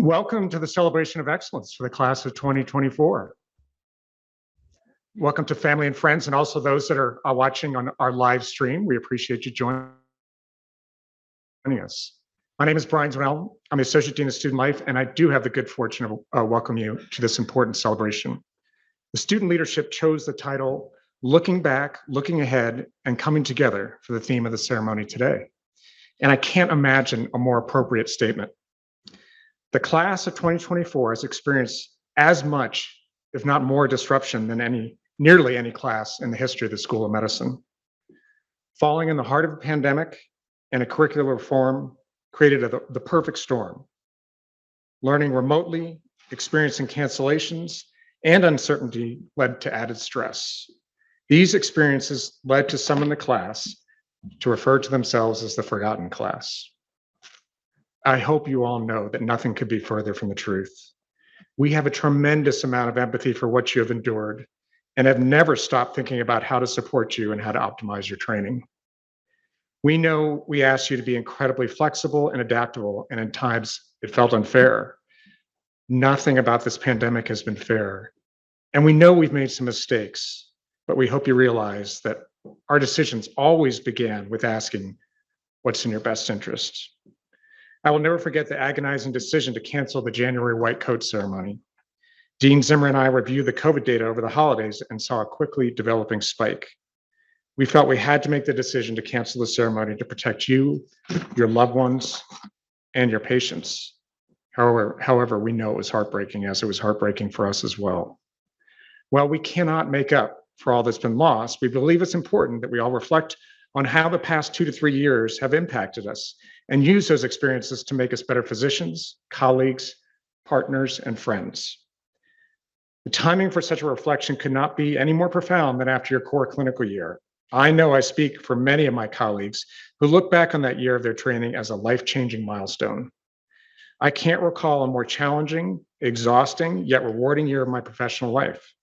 Welcome to the Celebration of Excellence for the class of 2024. Welcome to family and friends, and also those that are watching on our live stream. We appreciate you joining us. My name is Brian Zwell. I'm the Associate Dean of Student Life, and I do have the good fortune of welcoming you to this important celebration. The student leadership chose the title, Looking Back, Looking Ahead, and Coming Together for the theme of the ceremony today. And I can't imagine a more appropriate statement. The class of 2024 has experienced as much, if not more, disruption than nearly any class in the history of the School of Medicine. Falling in the heart of a pandemic and a curricular reform created the perfect storm. Learning remotely, experiencing cancellations, and uncertainty led to added stress. These experiences led to some in the class to refer to themselves as the forgotten class. I hope you all know that nothing could be further from the truth. We have a tremendous amount of empathy for what you have endured and have never stopped thinking about how to support you and how to optimize your training. We know we asked you to be incredibly flexible and adaptable, and at times it felt unfair. Nothing about this pandemic has been fair. And we know we've made some mistakes, but we hope you realize that our decisions always began with asking, what's in your best interest? I will never forget the agonizing decision to cancel the January white coat ceremony. Dean Zimmer and I reviewed the COVID data over the holidays and saw a quickly developing spike. We felt we had to make the decision to cancel the ceremony to protect you, your loved ones, and your patients. However, we know it was heartbreaking, as it was heartbreaking for us as well. While we cannot make up for all that's been lost, we believe it's important that we all reflect on how the past 2 to 3 years have impacted us and use those experiences to make us better physicians, colleagues, partners, and friends. The timing for such a reflection could not be any more profound than after your core clinical year. I know I speak for many of my colleagues who look back on that year of their training as a life-changing milestone. I can't recall a more challenging, exhausting, yet rewarding year of my professional life.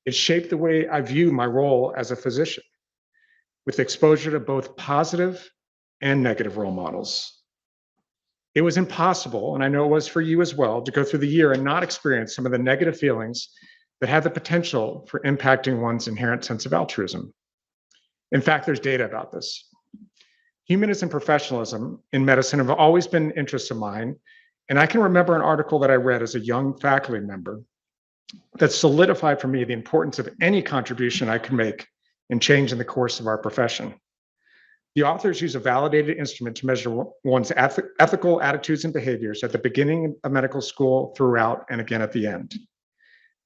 It shaped the way I view my role as a physician, with exposure to both positive and negative role models. It was impossible, and I know it was for you as well, to go through the year and not experience some of the negative feelings that have the potential for impacting one's inherent sense of altruism. In fact, there's data about this. Humanism and professionalism in medicine have always been interests of mine, and I can remember an article that I read as a young faculty member that solidified for me the importance of any contribution I could make in changing the course of our profession. The authors use a validated instrument to measure one's ethical attitudes and behaviors at the beginning of medical school, throughout, and again at the end.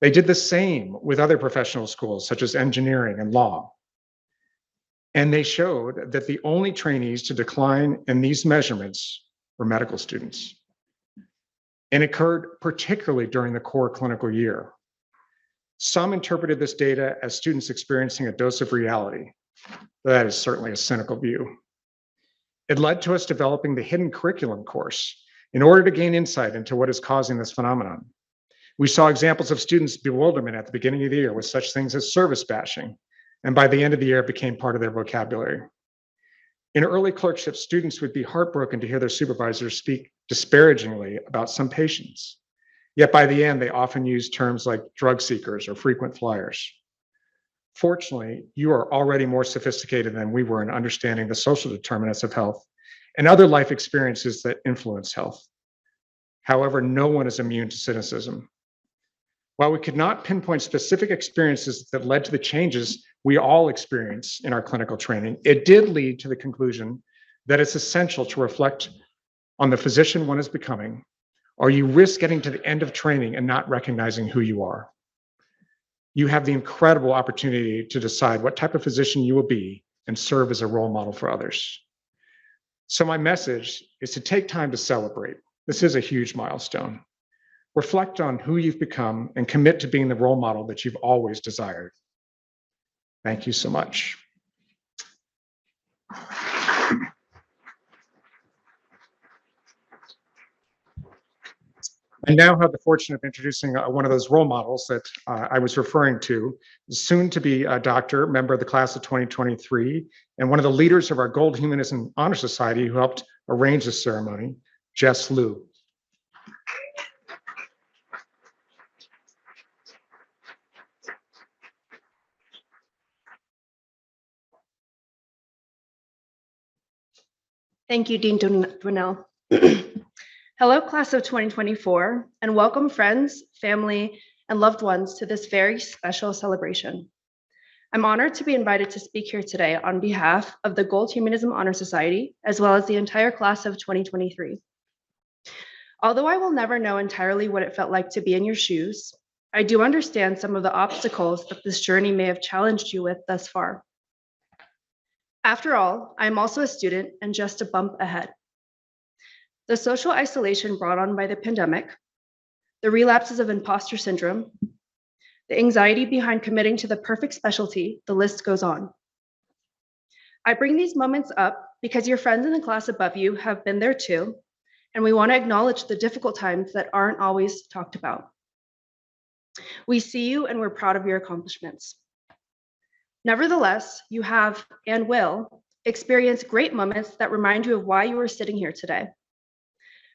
They did the same with other professional schools, such as engineering and law. And they showed that the only trainees to decline in these measurements were medical students. And it occurred particularly during the core clinical year. Some interpreted this data as students experiencing a dose of reality. That is certainly a cynical view. It led to us developing the hidden curriculum course in order to gain insight into what is causing this phenomenon. We saw examples of students' bewilderment at the beginning of the year with such things as service bashing, and by the end of the year, it became part of their vocabulary. In early clerkship, students would be heartbroken to hear their supervisors speak disparagingly about some patients. Yet by the end, they often use terms like drug seekers or frequent flyers. Fortunately, you are already more sophisticated than we were in understanding the social determinants of health and other life experiences that influence health. However, no one is immune to cynicism. While we could not pinpoint specific experiences that led to the changes we all experience in our clinical training, it did lead to the conclusion that it's essential to reflect on the physician one is becoming, or you risk getting to the end of training and not recognizing who you are. You have the incredible opportunity to decide what type of physician you will be and serve as a role model for others. So my message is to take time to celebrate. This is a huge milestone. Reflect on who you've become and commit to being the role model that you've always desired. Thank you so much. I now have the fortune of introducing one of those role models that I was referring to, soon to be a doctor, member of the class of 2023, and one of the leaders of our Gold Humanism Honor Society who helped arrange this ceremony, Jess Liu. Thank you, Dean Dwinell. Hello, class of 2024, and welcome friends, family, and loved ones to this very special celebration. I'm honored to be invited to speak here today on behalf of the Gold Humanism Honor Society, as well as the entire class of 2023. Although I will never know entirely what it felt like to be in your shoes, I do understand some of the obstacles that this journey may have challenged you with thus far. After all, I'm also a student and just a bump ahead. The social isolation brought on by the pandemic, the relapses of imposter syndrome, the anxiety behind committing to the perfect specialty, the list goes on. I bring these moments up because your friends in the class above you have been there too, and we want to acknowledge the difficult times that aren't always talked about. We see you and we're proud of your accomplishments. Nevertheless, you have and will experience great moments that remind you of why you are sitting here today.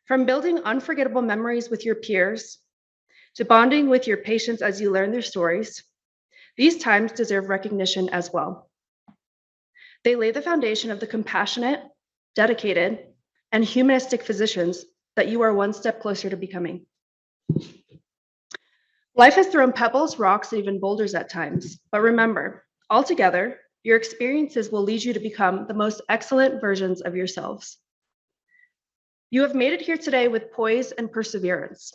From building unforgettable memories with your peers to bonding with your patients as you learn their stories, these times deserve recognition as well. They lay the foundation of the compassionate, dedicated, and humanistic physicians that you are one step closer to becoming. Life has thrown pebbles, rocks, and even boulders at times, but remember, altogether, your experiences will lead you to become the most excellent versions of yourselves. You have made it here today with poise and perseverance.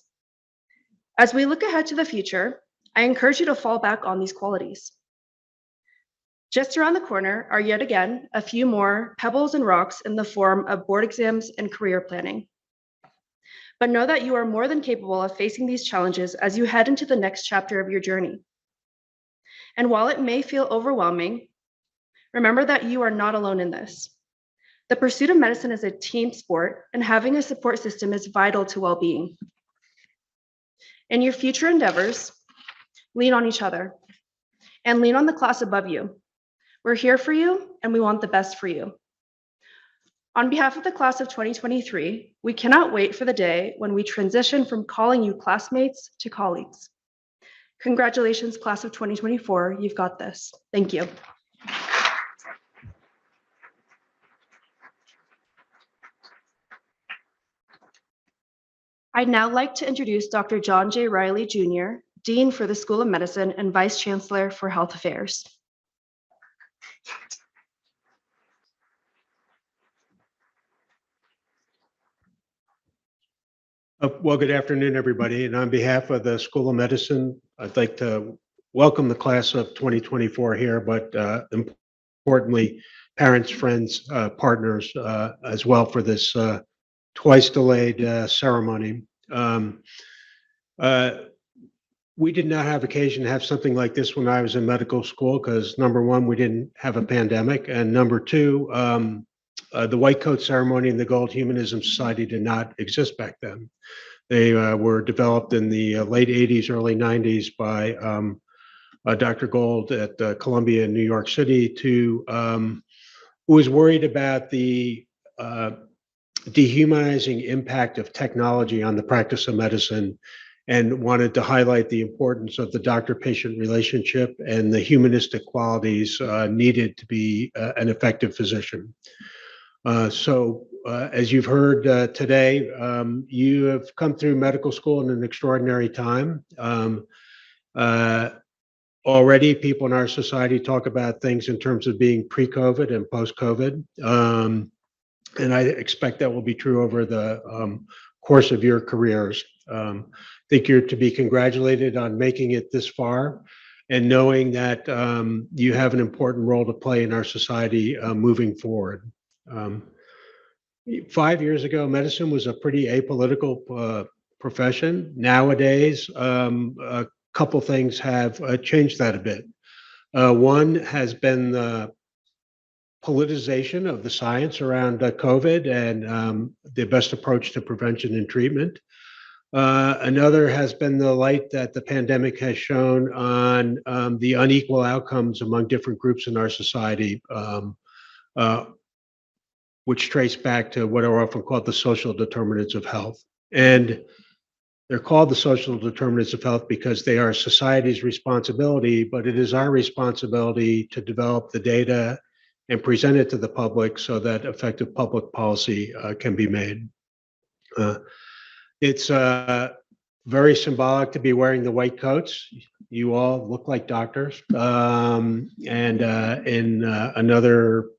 As we look ahead to the future, I encourage you to fall back on these qualities. Just around the corner are yet again a few more pebbles and rocks in the form of board exams and career planning. But know that you are more than capable of facing these challenges as you head into the next chapter of your journey. And while it may feel overwhelming, remember that you are not alone in this. The pursuit of medicine is a team sport, and having a support system is vital to well-being. In your future endeavors, lean on each other and lean on the class above you. We're here for you, and we want the best for you. On behalf of the class of 2023, we cannot wait for the day when we transition from calling you classmates to colleagues. Congratulations, class of 2024, you've got this. Thank you. I'd now like to introduce Dr. John J. Riley, Jr., Dean for the School of Medicine and Vice Chancellor for Health Affairs. Well, good afternoon, everybody. And on behalf of the School of Medicine, I'd like to welcome the class of 2024 here, but importantly, parents, friends, partners as well for this twice delayed ceremony. We did not have occasion to have something like this when I was in medical school because number one, we didn't have a pandemic, and number two, the white coat ceremony and the Gold Humanism Society did not exist back then. They were developed in the late 80s, early 90s by Dr. Gold at Columbia in New York City, who was worried about the dehumanizing impact of technology on the practice of medicine and wanted to highlight the importance of the doctor-patient relationship and the humanistic qualities needed to be an effective physician. So as you've heard today, you have come through medical school in an extraordinary time. Already people in our society talk about things in terms of being pre-COVID and post-COVID. And I expect that will be true over the course of your careers. I think you're to be congratulated on making it this far and knowing that you have an important role to play in our society moving forward. 5 years ago, medicine was a pretty apolitical profession. Nowadays, a couple things have changed that a bit. One has been the politicization of the science around COVID and the best approach to prevention and treatment. Another has been the light that the pandemic has shown on the unequal outcomes among different groups in our society, which trace back to what are often called the social determinants of health. And they're called the social determinants of health because they are society's responsibility, but it is our responsibility to develop the data and present it to the public so that effective public policy can be made. It's very symbolic to be wearing the white coats. You all look like doctors. And in another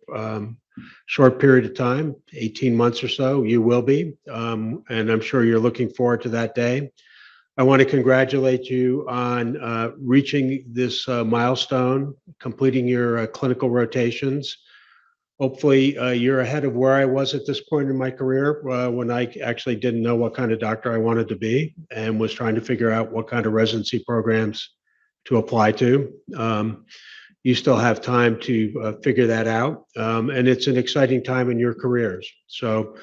short period of time, 18 months or so, you will be. And I'm sure you're looking forward to that day. I want to congratulate you on reaching this milestone, completing your clinical rotations. Hopefully, you're ahead of where I was at this point in my career when I actually didn't know what kind of doctor I wanted to be and was trying to figure out what kind of residency programs to apply to. You still have time to figure that out. And it's an exciting time in your careers. So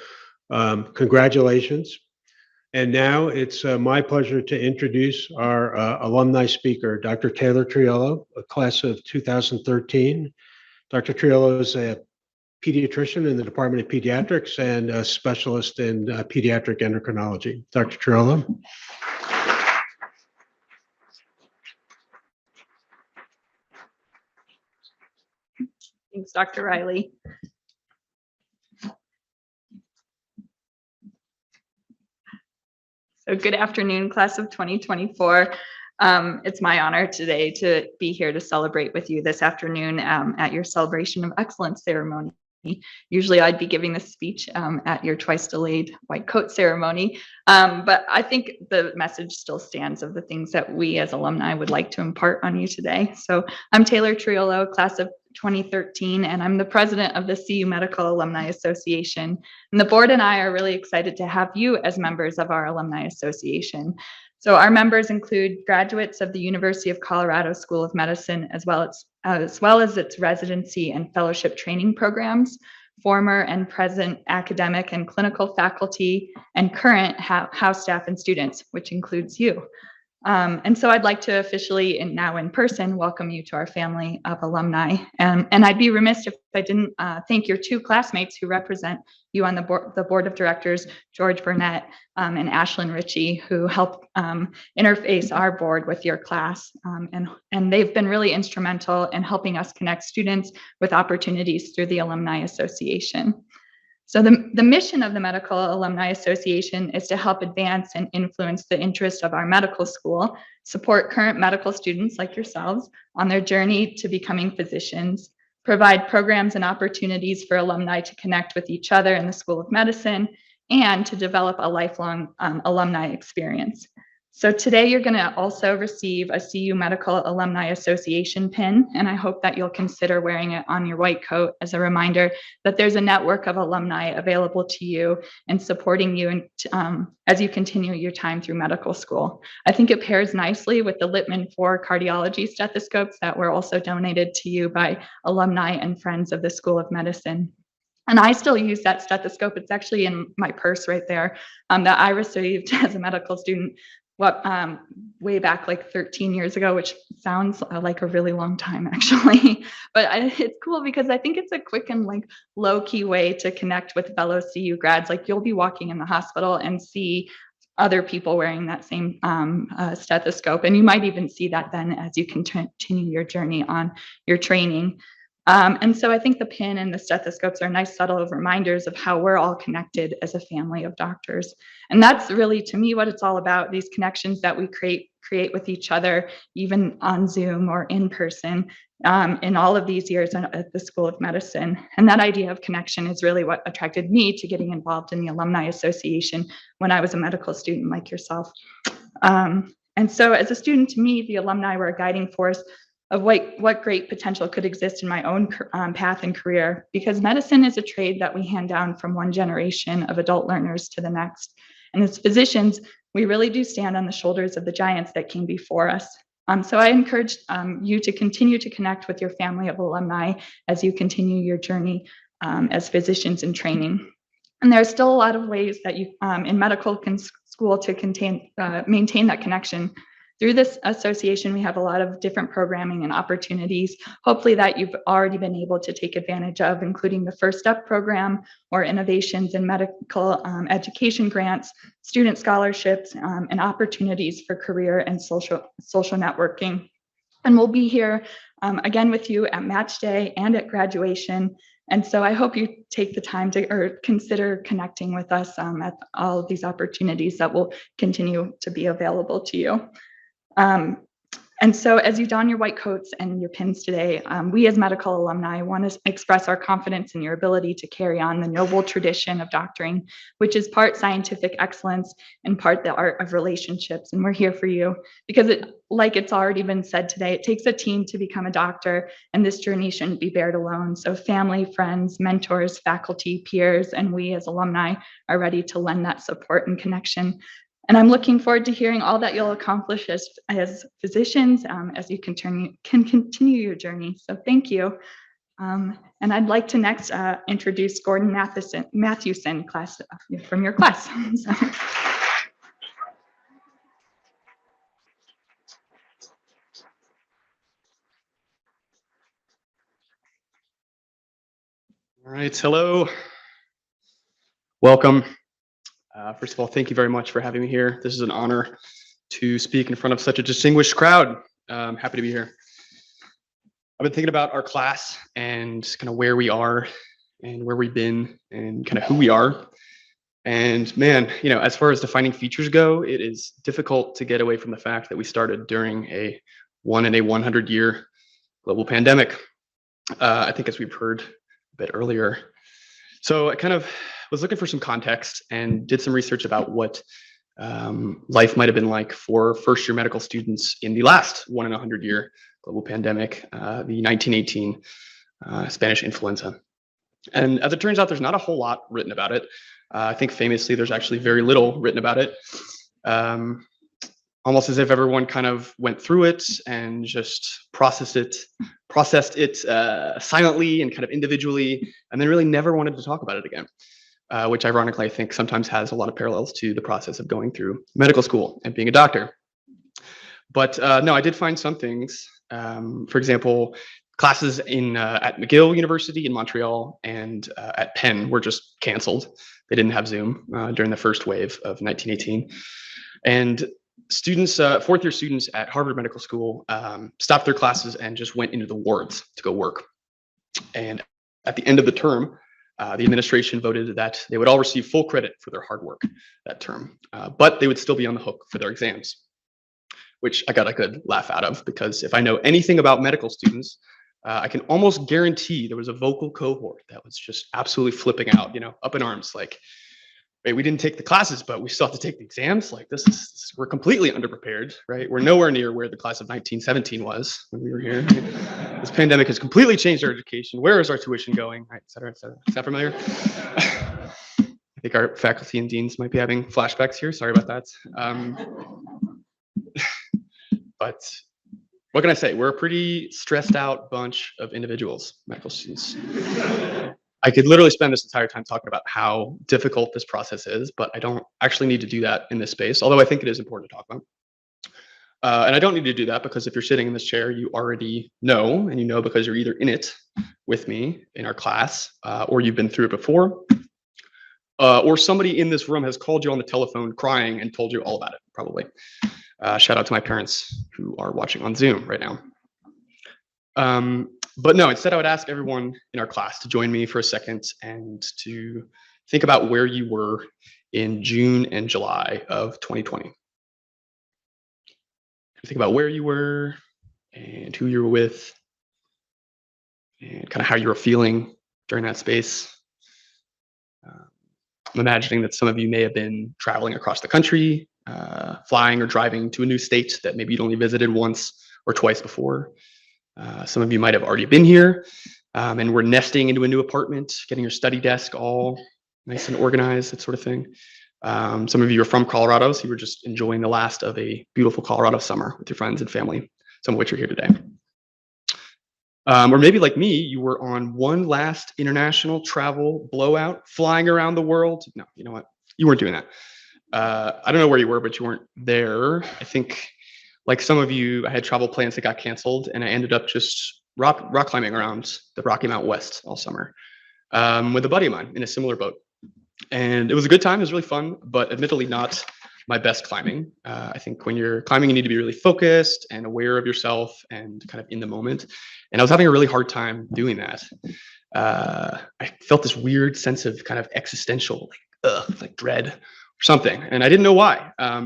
congratulations. And now it's my pleasure to introduce our alumni speaker, Dr. Taylor Triolo, a class of 2013. Dr. Triolo is a pediatrician in the Department of Pediatrics and a specialist in pediatric endocrinology. Dr. Triolo. Thanks, Dr. Riley. So good afternoon, class of 2024. It's my honor today to be here to celebrate with you this afternoon at your Celebration of Excellence ceremony. Usually I'd be giving this speech at your twice delayed white coat ceremony, but I think the message still stands of the things that we as alumni would like to impart on you today. So I'm Taylor Triolo, class of 2013, and I'm the president of the CU Medical Alumni Association. And the board and I are really excited to have you as members of our Alumni Association. So our members include graduates of the University of Colorado School of Medicine, as well as its residency and fellowship training programs, former and present academic and clinical faculty, and current house staff and students, which includes you. And so I'd like to officially, and now in person, welcome you to our family of alumni. And I'd be remiss if I didn't thank your two classmates who represent you on the board of directors, George Burnett and Ashlyn Ritchie, who helped interface our board with your class. And they've been really instrumental in helping us connect students with opportunities through the Alumni Association. So the mission of the Medical Alumni Association is to help advance and influence the interest of our medical school, support current medical students like yourselves on their journey to becoming physicians, provide programs and opportunities for alumni to connect with each other in the School of Medicine, and to develop a lifelong alumni experience. So today you're going to also receive a CU Medical Alumni Association pin, and I hope that you'll consider wearing it on your white coat as a reminder that there's a network of alumni available to you and supporting you as you continue your time through medical school. I think it pairs nicely with the Littman 4 cardiology stethoscopes that were also donated to you by alumni and friends of the School of Medicine. And I still use that stethoscope. It's actually in my purse right there that I received as a medical student way back like 13 years ago, which sounds like a really long time actually, but it's cool because I think it's a quick and like low-key way to connect with fellow CU grads. Like you'll be walking in the hospital and see other people wearing that same stethoscope, and you might even see that then as you continue your journey on your training. And so I think the pin and the stethoscopes are nice subtle reminders of how we're all connected as a family of doctors. And that's really, to me, what it's all about, these connections that we create with each other, even on Zoom or in person, in all of these years at the School of Medicine. And that idea of connection is really what attracted me to getting involved in the Alumni Association when I was a medical student like yourself. And so as a student, to me, the alumni were a guiding force of what great potential could exist in my own path and career, because medicine is a trade that we hand down from one generation of adult learners to the next. And as physicians, we really do stand on the shoulders of the giants that came before us. So I encourage you to continue to connect with your family of alumni as you continue your journey as physicians in training. And there's still a lot of ways that you in medical school to maintain that connection. Through this association, we have a lot of different programming and opportunities, hopefully that you've already been able to take advantage of, including the First Step program or innovations in medical education grants, student scholarships, and opportunities for career and social networking. And we'll be here again with you at match day and at graduation. And so I hope you take the time to or consider connecting with us at all of these opportunities that will continue to be available to you. And so as you don your white coats and your pins today, we as medical alumni want to express our confidence in your ability to carry on the noble tradition of doctoring, which is part scientific excellence and part the art of relationships. And we're here for you because like it's already been said today, it takes a team to become a doctor, and this journey shouldn't be bared alone. So family, friends, mentors, faculty, peers, and we as alumni are ready to lend that support and connection. And I'm looking forward to hearing all that you'll accomplish as physicians as you can continue your journey. So thank you. And I'd like to next introduce Gordon Mathewson, class from your class. So. All right, hello. Welcome. First of all, thank you very much for having me here. This is an honor to speak in front of such a distinguished crowd. I'm happy to be here. I've been thinking about our class and kind of where we are and where we've been and kind of who we are. And man, you know, as far as defining features go, it is difficult to get away from the fact that we started during a 1 in a 100-year global pandemic. I think as we've heard a bit earlier. So I kind of was looking for some context and did some research about what life might have been like for first-year medical students in the last 1 in a 100-year global pandemic, the 1918 Spanish influenza. And as it turns out, there's not a whole lot written about it. I think famously, there's actually very little written about it. Almost as if everyone kind of went through it and just processed it silently and kind of individually, and then really never wanted to talk about it again. Which ironically, I think sometimes has a lot of parallels to the process of going through medical school and being a doctor. But no, I did find some things. For example, classes at McGill University in Montreal and at Penn were just canceled. They didn't have Zoom during the first wave of 1918. And students, fourth-year students at Harvard Medical School stopped their classes and just went into the wards to go work. And at the end of the term, the administration voted that they would all receive full credit for their hard work that term, but they would still be on the hook for their exams, which I got a good laugh out of, because if I know anything about medical students, I can almost guarantee there was a vocal cohort that was just absolutely flipping out, you know, up in arms, like, wait, we didn't take the classes, but we still have to take the exams. Like we're completely underprepared, right? We're nowhere near where the class of 1917 was when we were here. This pandemic has completely changed our education. Where is our tuition going? Right, et cetera, et cetera. Is that familiar? I think our faculty and deans might be having flashbacks here. Sorry about that. But what can I say? We're a pretty stressed out bunch of individuals, medical students. I could literally spend this entire time talking about how difficult this process is, but I don't actually need to do that in this space, although I think it is important to talk about. And I don't need to do that because if you're sitting in this chair, you already know, and you know because you're either in it with me in our class, or you've been through it before, or somebody in this room has called you on the telephone crying and told you all about it, probably. Shout out to my parents who are watching on Zoom right now. But no, instead I would ask everyone in our class to join me for a second and to think about where you were in June and July of 2020. Think about where you were and who you were with and kind of how you were feeling during that space. I'm imagining that some of you may have been traveling across the country, flying or driving to a new state that maybe you'd only visited once or twice before. Some of you might have already been here and were nesting into a new apartment, getting your study desk all nice and organized, that sort of thing. Some of you are from Colorado, so you were just enjoying the last of a beautiful Colorado summer with your friends and family, some of which are here today. Or maybe like me, you were on one last international travel blowout, flying around the world. No, you know what? You weren't doing that. I don't know where you were, but you weren't there. I think like some of you, I had travel plans that got canceled and I ended up just rock climbing around the Rocky Mountain West all summer with a buddy of mine in a similar boat. And it was a good time. It was really fun, but admittedly not my best climbing. I think when you're climbing, you need to be really focused and aware of yourself and kind of in the moment. And I was having a really hard time doing that. I felt this weird sense of kind of existential, like dread or something. And I didn't know why. I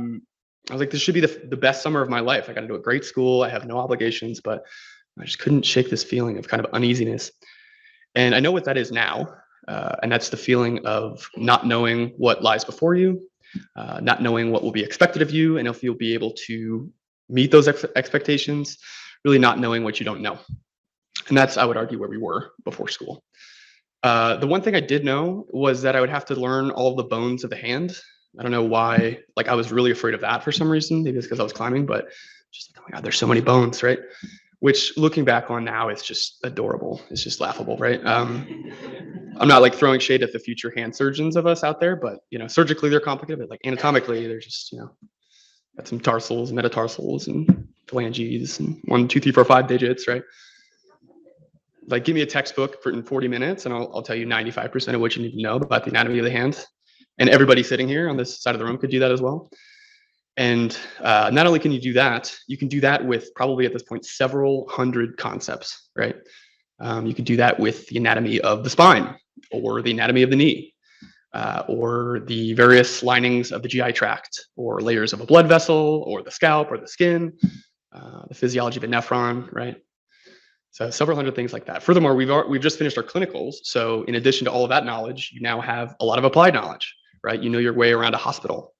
was like, this should be the best summer of my life. I got into a great school. I have no obligations, but I just couldn't shake this feeling of kind of uneasiness. And I know what that is now. And that's the feeling of not knowing what lies before you, not knowing what will be expected of you, and if you'll be able to meet those expectations, really not knowing what you don't know. And that's, I would argue, where we were before school. The one thing I did know was that I would have to learn all of the bones of the hand. I don't know why, like I was really afraid of that for some reason, maybe it's because I was climbing, but just like, oh my God, there's so many bones, right? Which looking back on now, it's just adorable. It's just laughable, right? I'm not like throwing shade at the future hand surgeons of us out there, but surgically they're complicated, but like anatomically, they're just, got some tarsals, metatarsals, and phalanges, and 1, 2, 3, 4, 5 digits, right? Like give me a textbook in 40 minutes and I'll tell you 95% of what you need to know about the anatomy of the hand. And everybody sitting here on this side of the room could do that as well. And not only can you do that, you can do that with probably at this point several hundred concepts, right? You could do that with the anatomy of the spine or the anatomy of the knee or the various linings of the GI tract or layers of a blood vessel or the scalp or the skin, the physiology of a nephron, right? So several hundred things like that. Furthermore, we've just finished our clinicals. So in addition to all of that knowledge, you now have a lot of applied knowledge, right? You know your way around a hospital.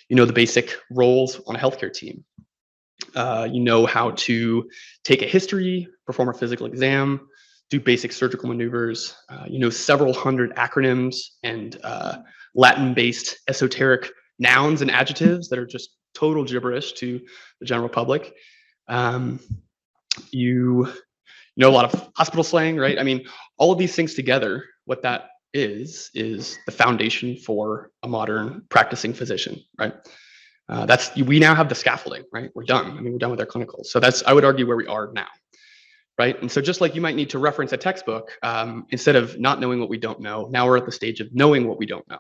You know the basic roles on a healthcare team. You know how to take a history, perform a physical exam, do basic surgical maneuvers. You know several hundred acronyms and Latin-based esoteric nouns and adjectives that are just total gibberish to the general public. You know a lot of hospital slang, right? I mean, all of these things together, what that is the foundation for a modern practicing physician, right? We now have the scaffolding, right? We're done. I mean, we're done with our clinicals. So that's, I would argue, where we are now, right? And so just like you might need to reference a textbook, instead of not knowing what we don't know, now we're at the stage of knowing what we don't know.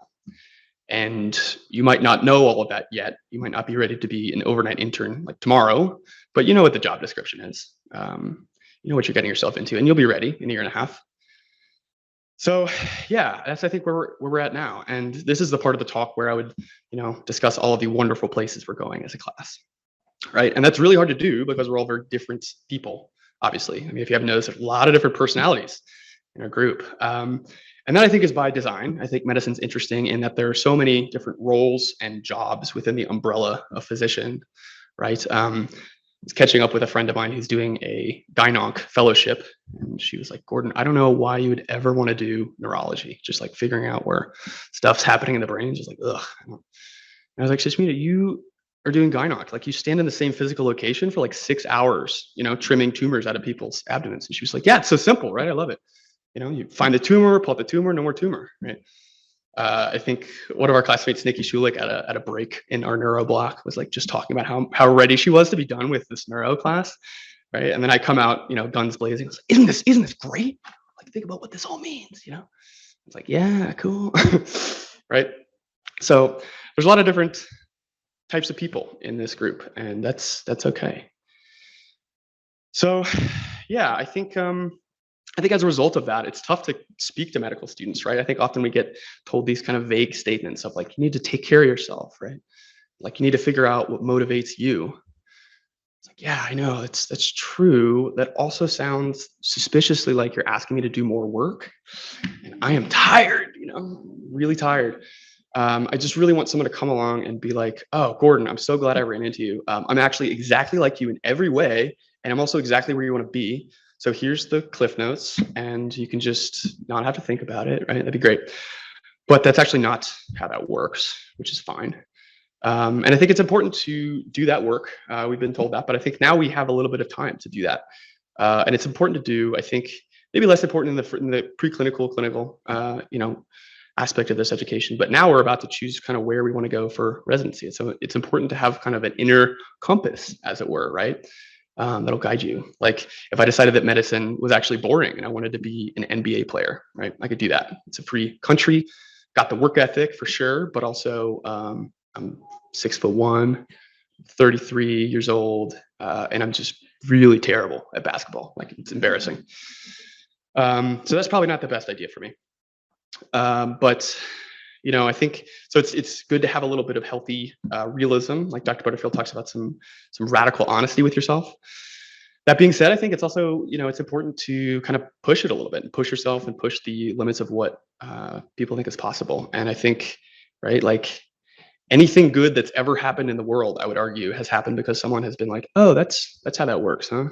And you might not know all of that yet. You might not be ready to be an overnight intern like tomorrow, but you know what the job description is. You know what you're getting yourself into, and you'll be ready in a year and a half. So yeah, that's I think where we're at now. And this is the part of the talk where I would, discuss all of the wonderful places we're going as a class, right? And that's really hard to do because we're all very different people, obviously. I mean, if you haven't noticed, there's a lot of different personalities in our group. And that I think is by design. I think medicine's interesting in that there are so many different roles and jobs within the umbrella of physician, right? I was catching up with a friend of mine who's doing a gyn-onc fellowship, and she was like, Gordon, I don't know why you would ever want to do neurology, just like figuring out where stuff's happening in the brain, just like, ugh. And I was like, Shashmita, you are doing gyn-onc, like you stand in the same physical location for like 6 hours, trimming tumors out of people's abdomens. And she was like, yeah, it's so simple, right? I love it. You find the tumor, pull out the tumor, no more tumor, right? I think one of our classmates, Nikki Schulich, at a break in our neuro block was like just talking about how ready she was to be done with this neuro class, right? And then I come out, guns blazing. I was like, isn't this great? Like, think about what this all means, It's like, yeah, cool, right? So there's a lot of different types of people in this group, and that's okay. So yeah, I think as a result of that, it's tough to speak to medical students, right? I think often we get told these kind of vague statements of like, you need to take care of yourself, right? Like you need to figure out what motivates you. It's like, yeah, I know that's true. That also sounds suspiciously like you're asking me to do more work. And I am tired, really tired. I just really want someone to come along and be like, oh, Gordon, I'm so glad I ran into you. I'm actually exactly like you in every way. And I'm also exactly where you want to be. So here's the cliff notes, and you can just not have to think about it, right? That'd be great. But that's actually not how that works, which is fine. And I think it's important to do that work. We've been told that, but I think now we have a little bit of time to do that. And it's important to do, I think, maybe less important in the preclinical, clinical, aspect of this education. But now we're about to choose kind of where we want to go for residency. So it's important to have kind of an inner compass, as it were, right? That'll guide you. Like if I decided that medicine was actually boring and I wanted to be an NBA player, right? I could do that. It's a free country, got the work ethic for sure, but also I'm 6'1", 33 years old, and I'm just really terrible at basketball. Like, it's embarrassing. So that's probably not the best idea for me. But I think so. It's good to have a little bit of healthy realism, like Dr. Butterfield talks about some radical honesty with yourself. That being said, I think it's also it's important to kind of push it a little bit and push yourself and push the limits of what people think is possible. And I think, right, like anything good that's ever happened in the world, I would argue, has happened because someone has been like, oh, that's how that works, huh?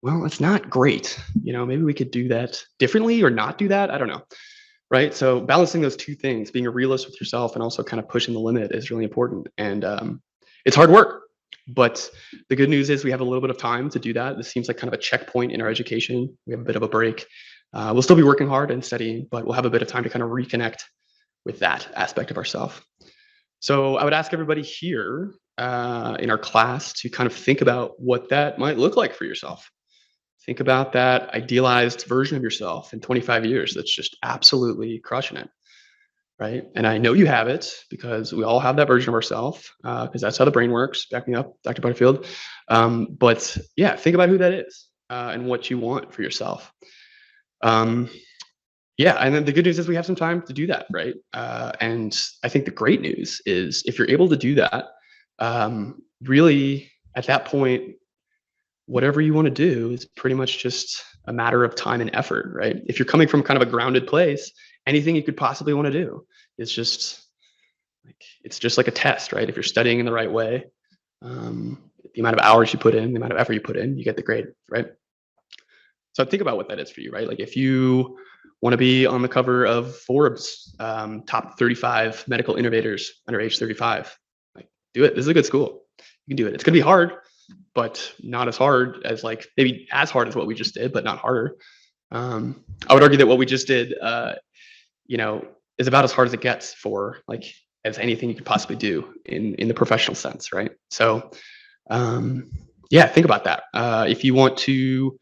Well, it's not great. Maybe we could do that differently or not do that. I don't know. Right. So balancing those two things, being a realist with yourself and also kind of pushing the limit, is really important. And it's hard work. But the good news is we have a little bit of time to do that. This seems like kind of a checkpoint in our education. We have a bit of a break. We'll still be working hard and studying, but we'll have a bit of time to kind of reconnect with that aspect of ourselves. So I would ask everybody here in our class to kind of think about what that might look like for yourself. Think about that idealized version of yourself in 25 years that's just absolutely crushing it, right? And I know you have it because we all have that version of ourselves, because that's how the brain works. Back me up, Dr. Butterfield. But yeah, think about who that is and what you want for yourself. Yeah, and then the good news is we have some time to do that, right? And I think the great news is if you're able to do that, really at that point, whatever you want to do is pretty much just a matter of time and effort, right? If you're coming from kind of a grounded place, anything you could possibly want to do is just like a test, right? If you're studying in the right way, the amount of hours you put in, the amount of effort you put in, you get the grade, right? So think about what that is for you, right? Like if you want to be on the cover of Forbes, top 35 medical innovators under age 35, like do it. This is a good school. You can do it. It's going to be hard, but not as hard as maybe as hard as what we just did, but not harder. I would argue that what we just did, is about as hard as it gets for as anything you could possibly do in the professional sense, right? So, yeah, think about that. If you want to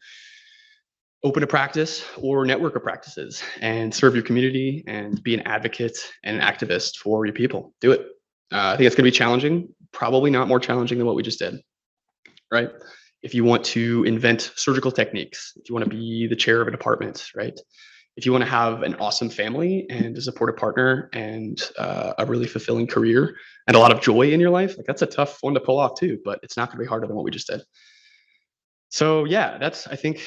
open a practice or network of practices and serve your community and be an advocate and an activist for your people, do it. I think it's going to be challenging, probably not more challenging than what we just did. Right? If you want to invent surgical techniques, if you want to be the chair of a department, right? If you want to have an awesome family and a supportive partner and a really fulfilling career and a lot of joy in your life, that's a tough one to pull off too, but it's not going to be harder than what we just did. So yeah, that's, I think,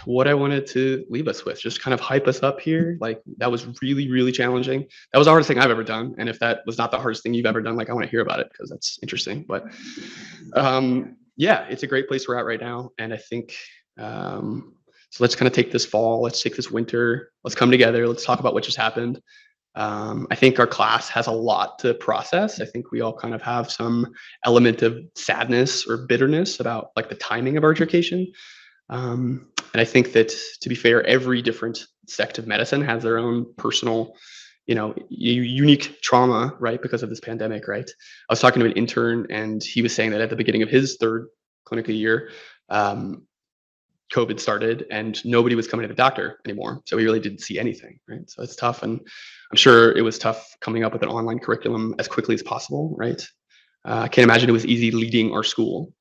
what I wanted to leave us with, just kind of hype us up here. That was really, really challenging. That was the hardest thing I've ever done. And if that was not the hardest thing you've ever done, I want to hear about it because that's interesting. But yeah, it's a great place we're at right now. And I think, so let's kind of take this fall, let's take this winter, let's come together, let's talk about what just happened. I think our class has a lot to process. I think we all kind of have some element of sadness or bitterness about the timing of our education. And I think that, to be fair, every different sect of medicine has their own personal, unique trauma, right? Because of this pandemic, right? I was talking to an intern and he was saying that at the beginning of his third clinical year, COVID started and nobody was coming to the doctor anymore. So we really didn't see anything, right? So it's tough. And I'm sure it was tough coming up with an online curriculum as quickly as possible, right? I can't imagine it was easy leading our school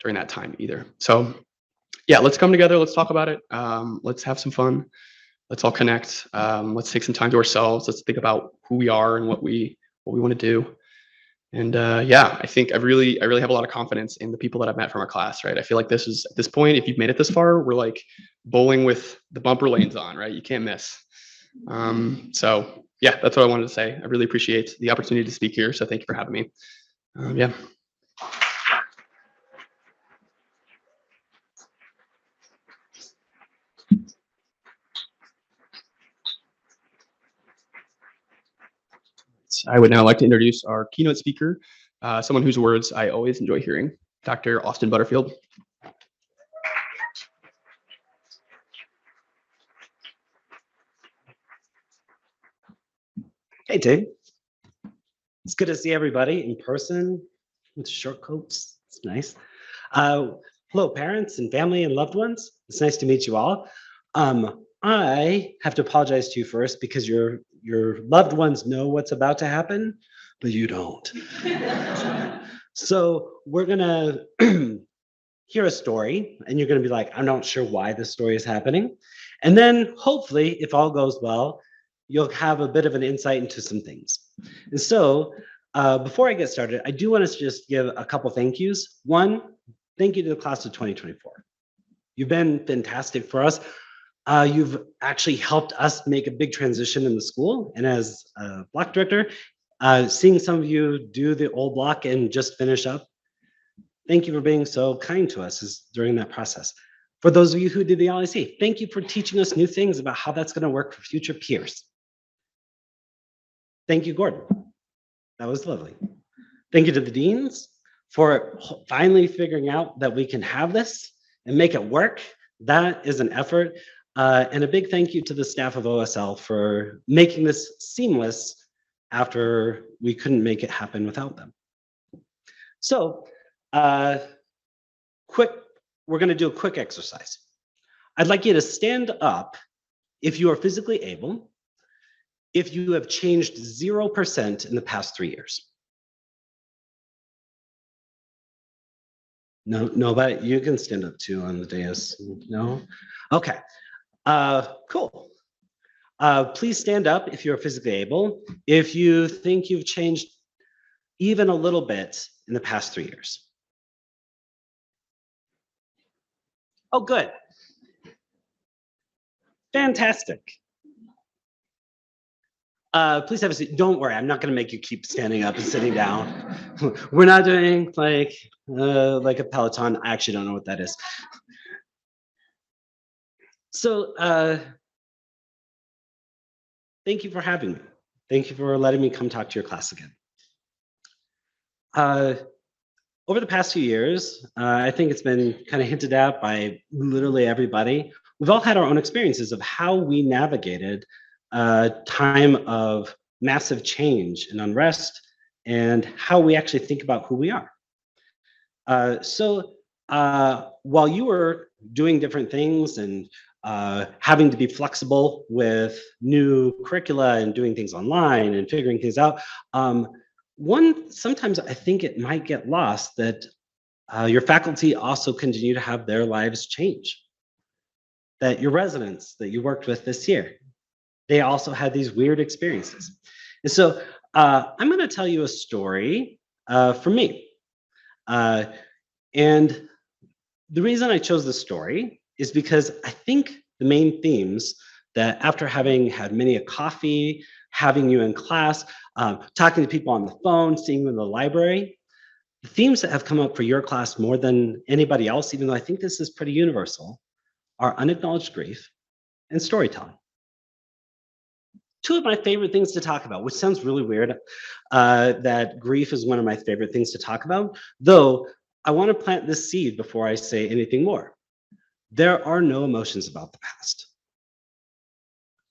during that time either. So yeah, let's come together. Let's talk about it. Let's have some fun. Let's all connect. Let's take some time to ourselves. Let's think about who we are and what we want to do. And yeah, I think I really have a lot of confidence in the people that I've met from our class, right? I feel like this is, at this point, if you've made it this far, we're bowling with the bumper lanes on, right? You can't miss. So yeah, that's what I wanted to say. I really appreciate the opportunity to speak here. So thank you for having me. Yeah. I would now like to introduce our keynote speaker, someone whose words I always enjoy hearing, Dr. Austin Butterfield. Hey, Dave. It's good to see everybody in person with short coats. It's nice. Hello, parents and family and loved ones. It's nice to meet you all. I have to apologize to you first because your loved ones know what's about to happen, but you don't. So we're gonna hear a story, and you're gonna be like, I'm not sure why this story is happening. And then hopefully, if all goes well, you'll have a bit of an insight into some things. And so before I get started, I do want to just give a couple thank yous. One, thank you to the class of 2024. You've been fantastic for us. You've actually helped us make a big transition in the school. And as a block director, seeing some of you do the old block and just finish up, thank you for being so kind to us during that process. For those of you who did the LIC, thank you for teaching us new things about how that's going to work for future peers. Thank you, Gordon. That was lovely. Thank you to the deans for finally figuring out that we can have this and make it work. That is an effort. And a big thank you to the staff of OSL for making this seamless after we couldn't make it happen without them. So, we're going to do a quick exercise. I'd like you to stand up if you are physically able, if you have changed 0% in the past 3 years. No, nobody, you can stand up too on the dais. No? Okay, cool. Please stand up if you're physically able, if you think you've changed even a little bit in the past 3 years. Oh, good. Fantastic. Please have a seat. Don't worry, I'm not going to make you keep standing up and sitting down. We're not doing like a Peloton. I actually don't know what that is. So thank you for having me. Thank you for letting me come talk to your class again. Over the past few years, I think it's been kind of hinted at by literally everybody. We've all had our own experiences of how we navigated a time of massive change and unrest and how we actually think about who we are. So while you were doing different things and having to be flexible with new curricula and doing things online and figuring things out, sometimes I think it might get lost that your faculty also continue to have their lives change. That your residents that you worked with this year, they also had these weird experiences. And so I'm going to tell you a story from me. And the reason I chose this story is because I think the main themes that after having had many a coffee, having you in class, talking to people on the phone, seeing you in the library, the themes that have come up for your class more than anybody else, even though I think this is pretty universal, are unacknowledged grief and storytelling. Two of my favorite things to talk about, which sounds really weird, that grief is one of my favorite things to talk about, though I want to plant this seed before I say anything more. There are no emotions about the past.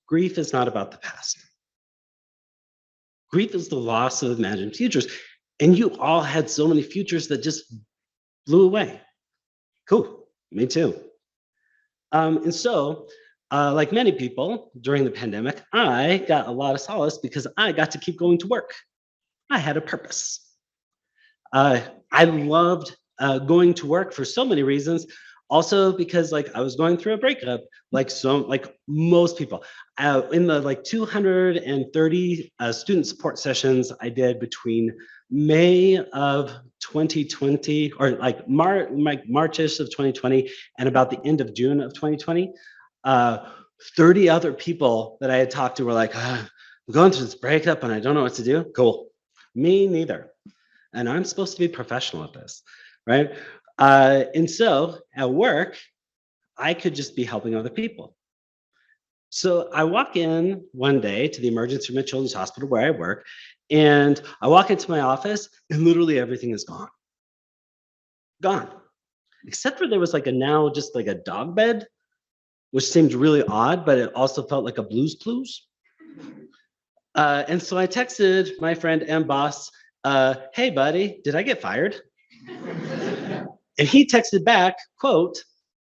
Grief is not about the past. Grief is the loss of imagined futures. And you all had so many futures that just blew away. Cool, me too. And so, like many people during the pandemic, I got a lot of solace because I got to keep going to work. I had a purpose. I loved going to work for so many reasons. Also because I was going through a breakup, like most people. In the 230 student support sessions I did between May of 2020, or March-ish of 2020, and about the end of June of 2020, 30 other people that I had talked to were like, I'm going through this breakup and I don't know what to do. Cool. Me neither. And I'm supposed to be professional at this, right? And so at work, I could just be helping other people. So I walk in one day to the emergency room at Children's Hospital where I work, and I walk into my office and literally everything is gone. Gone. Except for there was now just a dog bed, which seemed really odd, but it also felt like a Blues Clues. And so I texted my friend and boss, hey buddy, did I get fired? And he texted back, quote,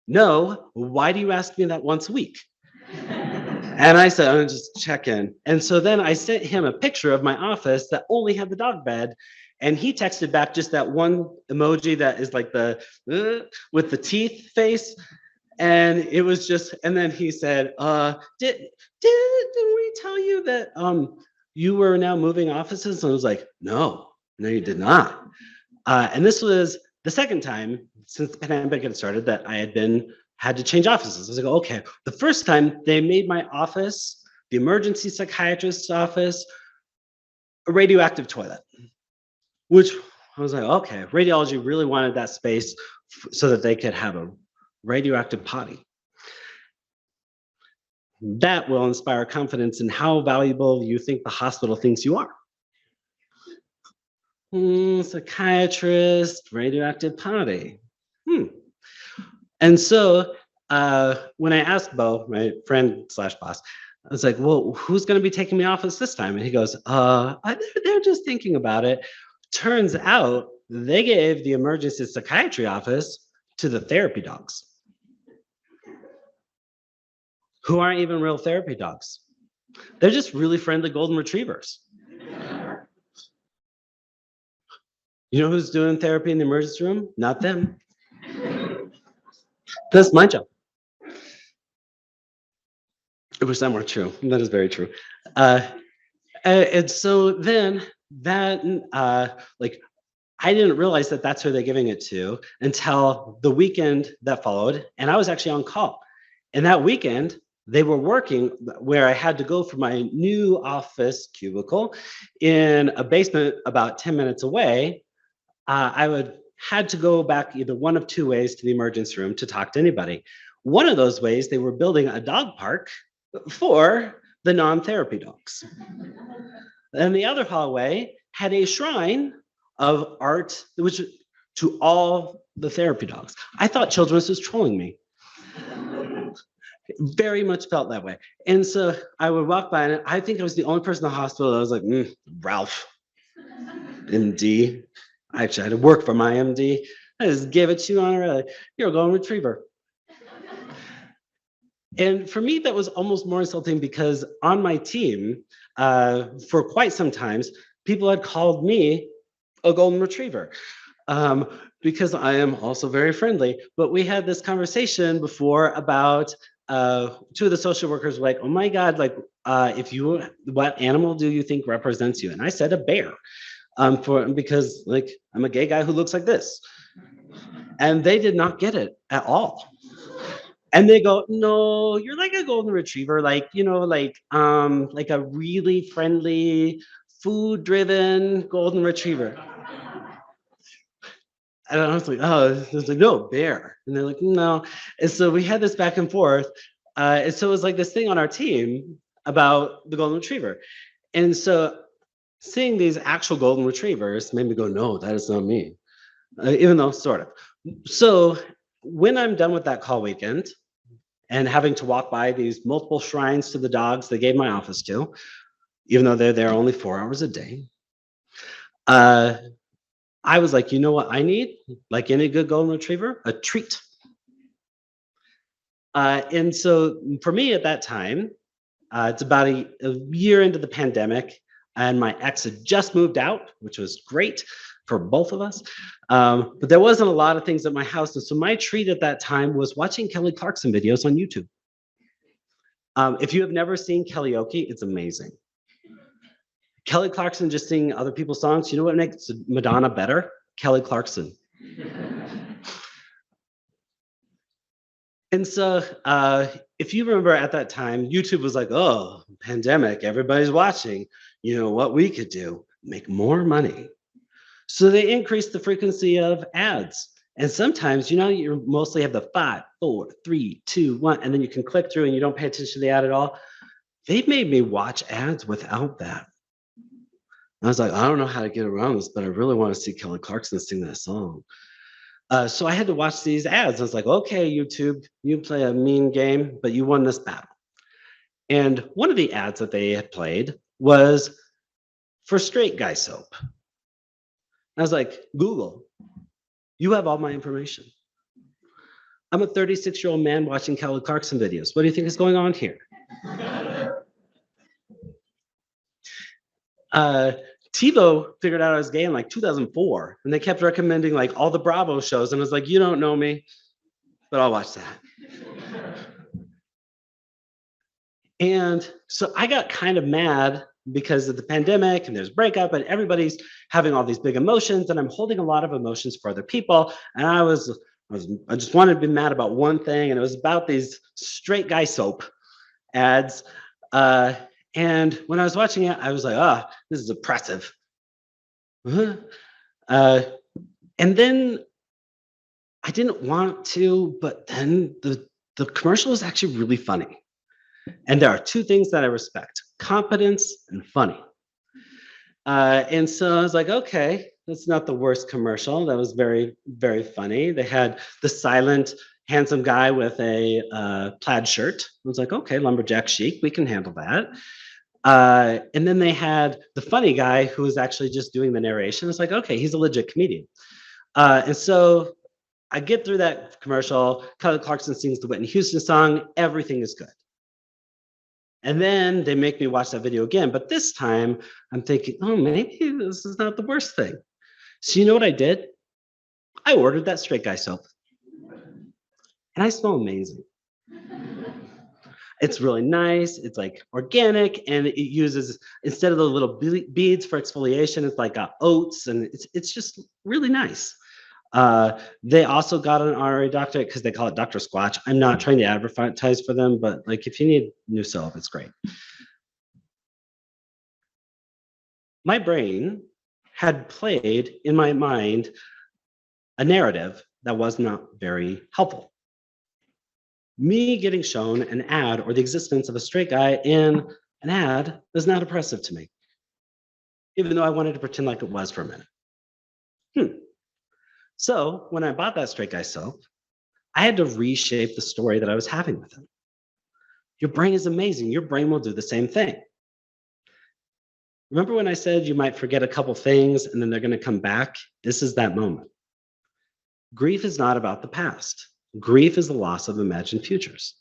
no, why do you ask me that once a week? And I said, I'm gonna just check in. And so then I sent him a picture of my office that only had the dog bed. And he texted back just that one emoji that is like the with the teeth face. And it was just, and then he said, did we tell you that you were now moving offices? And I was like, no, you did not. And this was the second time since the pandemic had started that I had to change offices. I was like, okay. The first time they made my office, the emergency psychiatrist's office, a radioactive toilet, which I was like, okay, radiology really wanted that space so that they could have a radioactive potty. That will inspire confidence in how valuable you think the hospital thinks you are. Psychiatrist, radioactive potty. And so when I asked Bo, my friend / boss, I was like, well, who's going to be taking my office this time? And he goes, they're just thinking about it. Turns out they gave the emergency psychiatry office to the therapy dogs, who aren't even real therapy dogs. They're just really friendly golden retrievers. You know who's doing therapy in the emergency room? Not them. That's my job. I wish that were true. That is very true. And so then that, I didn't realize that that's who they're giving it to until the weekend that followed. And I was actually on call. And that weekend, they were working where I had to go for my new office cubicle in a basement about 10 minutes away. Had to go back either one of two ways to the emergency room to talk to anybody. One of those ways, they were building a dog park for the non-therapy dogs. And the other hallway had a shrine of art, which to all the therapy dogs. I thought Children's was trolling me. Very much felt that way. And so I would walk by, and I think I was the only person in the hospital that was like, Ralph, MD. I actually had to work for my MD. I just gave it to you on you're a golden retriever. And for me, that was almost more insulting because on my team, for quite some times, people had called me a golden retriever because I am also very friendly. But we had this conversation before about two of the social workers were like, oh my God, what animal do you think represents you? And I said a bear. Because I'm a gay guy who looks like this. And they did not get it at all. And they go, no, you're like a golden retriever, like a really friendly, food-driven golden retriever. And I was like, no, bear. And they're like, no. And so we had this back and forth. And so it was like this thing on our team about the golden retriever. And so seeing these actual golden retrievers made me go, no, that is not me, even though sort of. So when I'm done with that call weekend and having to walk by these multiple shrines to the dogs they gave my office to, even though they're there only 4 hours a day, I was like, you know what I need? Like any good golden retriever, a treat. And so for me at that time, it's about a year into the pandemic, and my ex had just moved out, which was great for both of us. But there wasn't a lot of things at my house. And so my treat at that time was watching Kelly Clarkson videos on YouTube. If you have never seen karaoke, it's amazing. Kelly Clarkson just singing other people's songs. You know what makes Madonna better? Kelly Clarkson. And so if you remember at that time, YouTube was like, oh, pandemic, everybody's watching. You know what we could do? Make more money. So they increased the frequency of ads. And sometimes, you mostly have the 5, 4, 3, 2, 1, and then you can click through and you don't pay attention to the ad at all. They made me watch ads without that. I was like, I don't know how to get around this, but I really want to see Kelly Clarkson sing that song. So I had to watch these ads. I was like, okay, YouTube, you play a mean game, but you won this battle. And one of the ads that they had played was for straight guy soap. I was like, Google, you have all my information. I'm a 36-year-old man watching Kelly Clarkson videos. What do you think is going on here? TiVo figured out I was gay in like 2004, and they kept recommending like all the Bravo shows, and I was like, you don't know me, but I'll watch that. And so I got kind of mad because of the pandemic and there's breakup and everybody's having all these big emotions, and I'm holding a lot of emotions for other people. And I just wanted to be mad about one thing, and it was about these straight guy soap ads. And when I was watching it, I was like, this is oppressive. And then I didn't want to, but then the commercial was actually really funny. And there are two things that I respect: competence and funny. And so I was like, okay, that's not the worst commercial. That was very, very funny. They had the silent, handsome guy with a plaid shirt. I was like, okay, lumberjack chic, we can handle that. And then they had the funny guy who was actually just doing the narration. It's like, okay, he's a legit comedian. And so I get through that commercial. Kelly Clarkson sings the Whitney Houston song. Everything is good. And then they make me watch that video again. But this time I'm thinking, oh, maybe this is not the worst thing. So you know what I did? I ordered that straight guy soap. And I smell amazing. It's really nice. It's like organic, and it uses, instead of the little beads for exfoliation, it's like got oats, and it's just really nice. They also got an honorary doctorate because they call it Dr. Squatch. I'm not trying to advertise for them, but like if you need new soap, it's great. My brain had played in my mind a narrative that was not very helpful. Me getting shown an ad or the existence of a straight guy in an ad is not oppressive to me, even though I wanted to pretend like it was for a minute. So when I bought that straight guy soap, I had to reshape the story that I was having with him. Your brain is amazing. Your brain will do the same thing. Remember when I said you might forget a couple things and then they're going to come back? This is that moment. Grief is not about the past. Grief is the loss of imagined futures.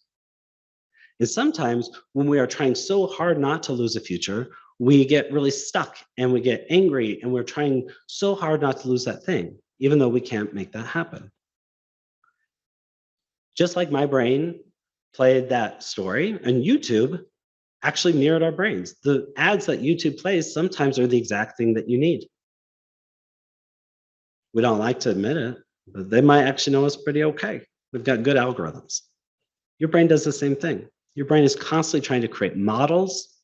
And sometimes when we are trying so hard not to lose a future, we get really stuck and we get angry and we're trying so hard not to lose that thing, even though we can't make that happen. Just like my brain played that story, and YouTube actually mirrored our brains. The ads that YouTube plays sometimes are the exact thing that you need. We don't like to admit it, but they might actually know us pretty okay. We've got good algorithms. Your brain does the same thing. Your brain is constantly trying to create models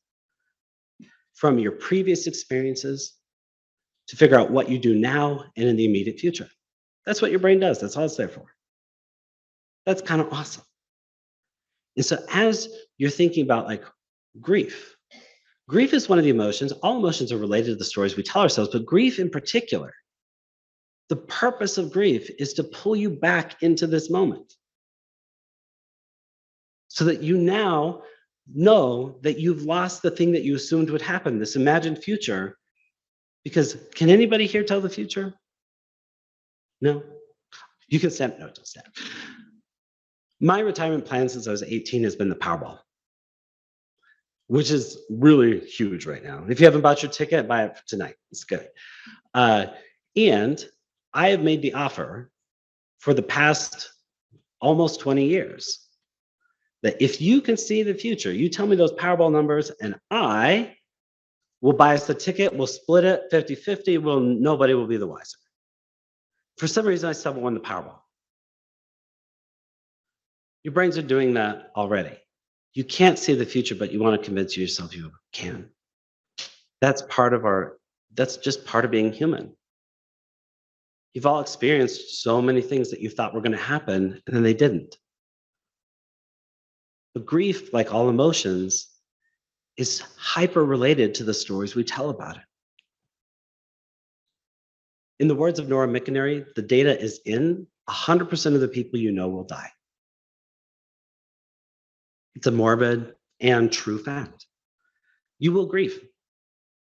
from your previous experiences to figure out what you do now and in the immediate future. That's what your brain does. That's all it's there for. That's kind of awesome. And so as you're thinking about like grief is one of the emotions. All emotions are related to the stories we tell ourselves, but grief in particular, the purpose of grief is to pull you back into this moment so that you now know that you've lost the thing that you assumed would happen, this imagined future. Because can anybody here tell the future? No? You can stand. No, don't stand. My retirement plan since I was 18 has been the Powerball, which is really huge right now. If you haven't bought your ticket, buy it tonight. It's good. And I have made the offer for the past almost 20 years that if you can see the future, you tell me those Powerball numbers and I will buy us the ticket, we'll split it 50-50, nobody will be the wiser. For some reason, I still haven't won the Powerball. Your brains are doing that already. You can't see the future, but you want to convince yourself you can. That's just part of being human. You've all experienced so many things that you thought were going to happen, and then they didn't. But grief, like all emotions, is hyper related to the stories we tell about it. In the words of Nora McInerney, the data is in 100% of the people you know will die. It's a morbid and true fact. You will grieve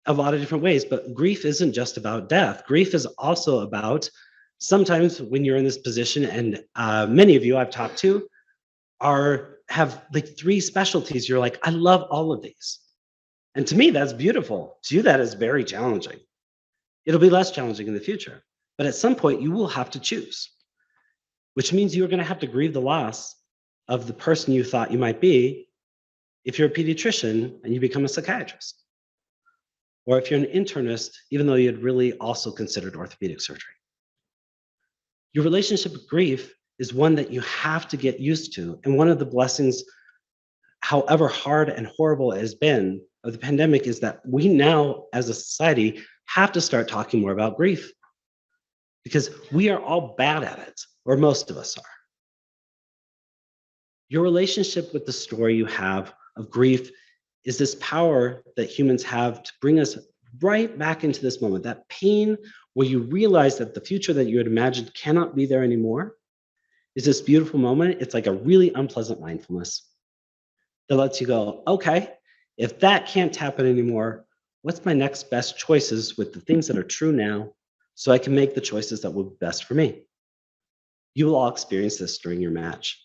a lot of different ways, but grief isn't just about death. Grief is also about sometimes when you're in this position, and many of you I've talked to have like 3 specialties. You're like, I love all of these. And to me, that's beautiful. To you, that is very challenging. It'll be less challenging in the future. But at some point, you will have to choose, which means you're going to have to grieve the loss of the person you thought you might be if you're a pediatrician and you become a psychiatrist, or if you're an internist, even though you had really also considered orthopedic surgery. Your relationship with grief is one that you have to get used to. And one of the blessings, however hard and horrible it has been, of the pandemic is that we now, as a society, have to start talking more about grief because we are all bad at it, or most of us are. Your relationship with the story you have of grief is this power that humans have to bring us right back into this moment, that pain where you realize that the future that you had imagined cannot be there anymore is this beautiful moment. It's like a really unpleasant mindfulness that lets you go, okay, if that can't happen anymore, what's my next best choices with the things that are true now so I can make the choices that will be best for me? You will all experience this during your match.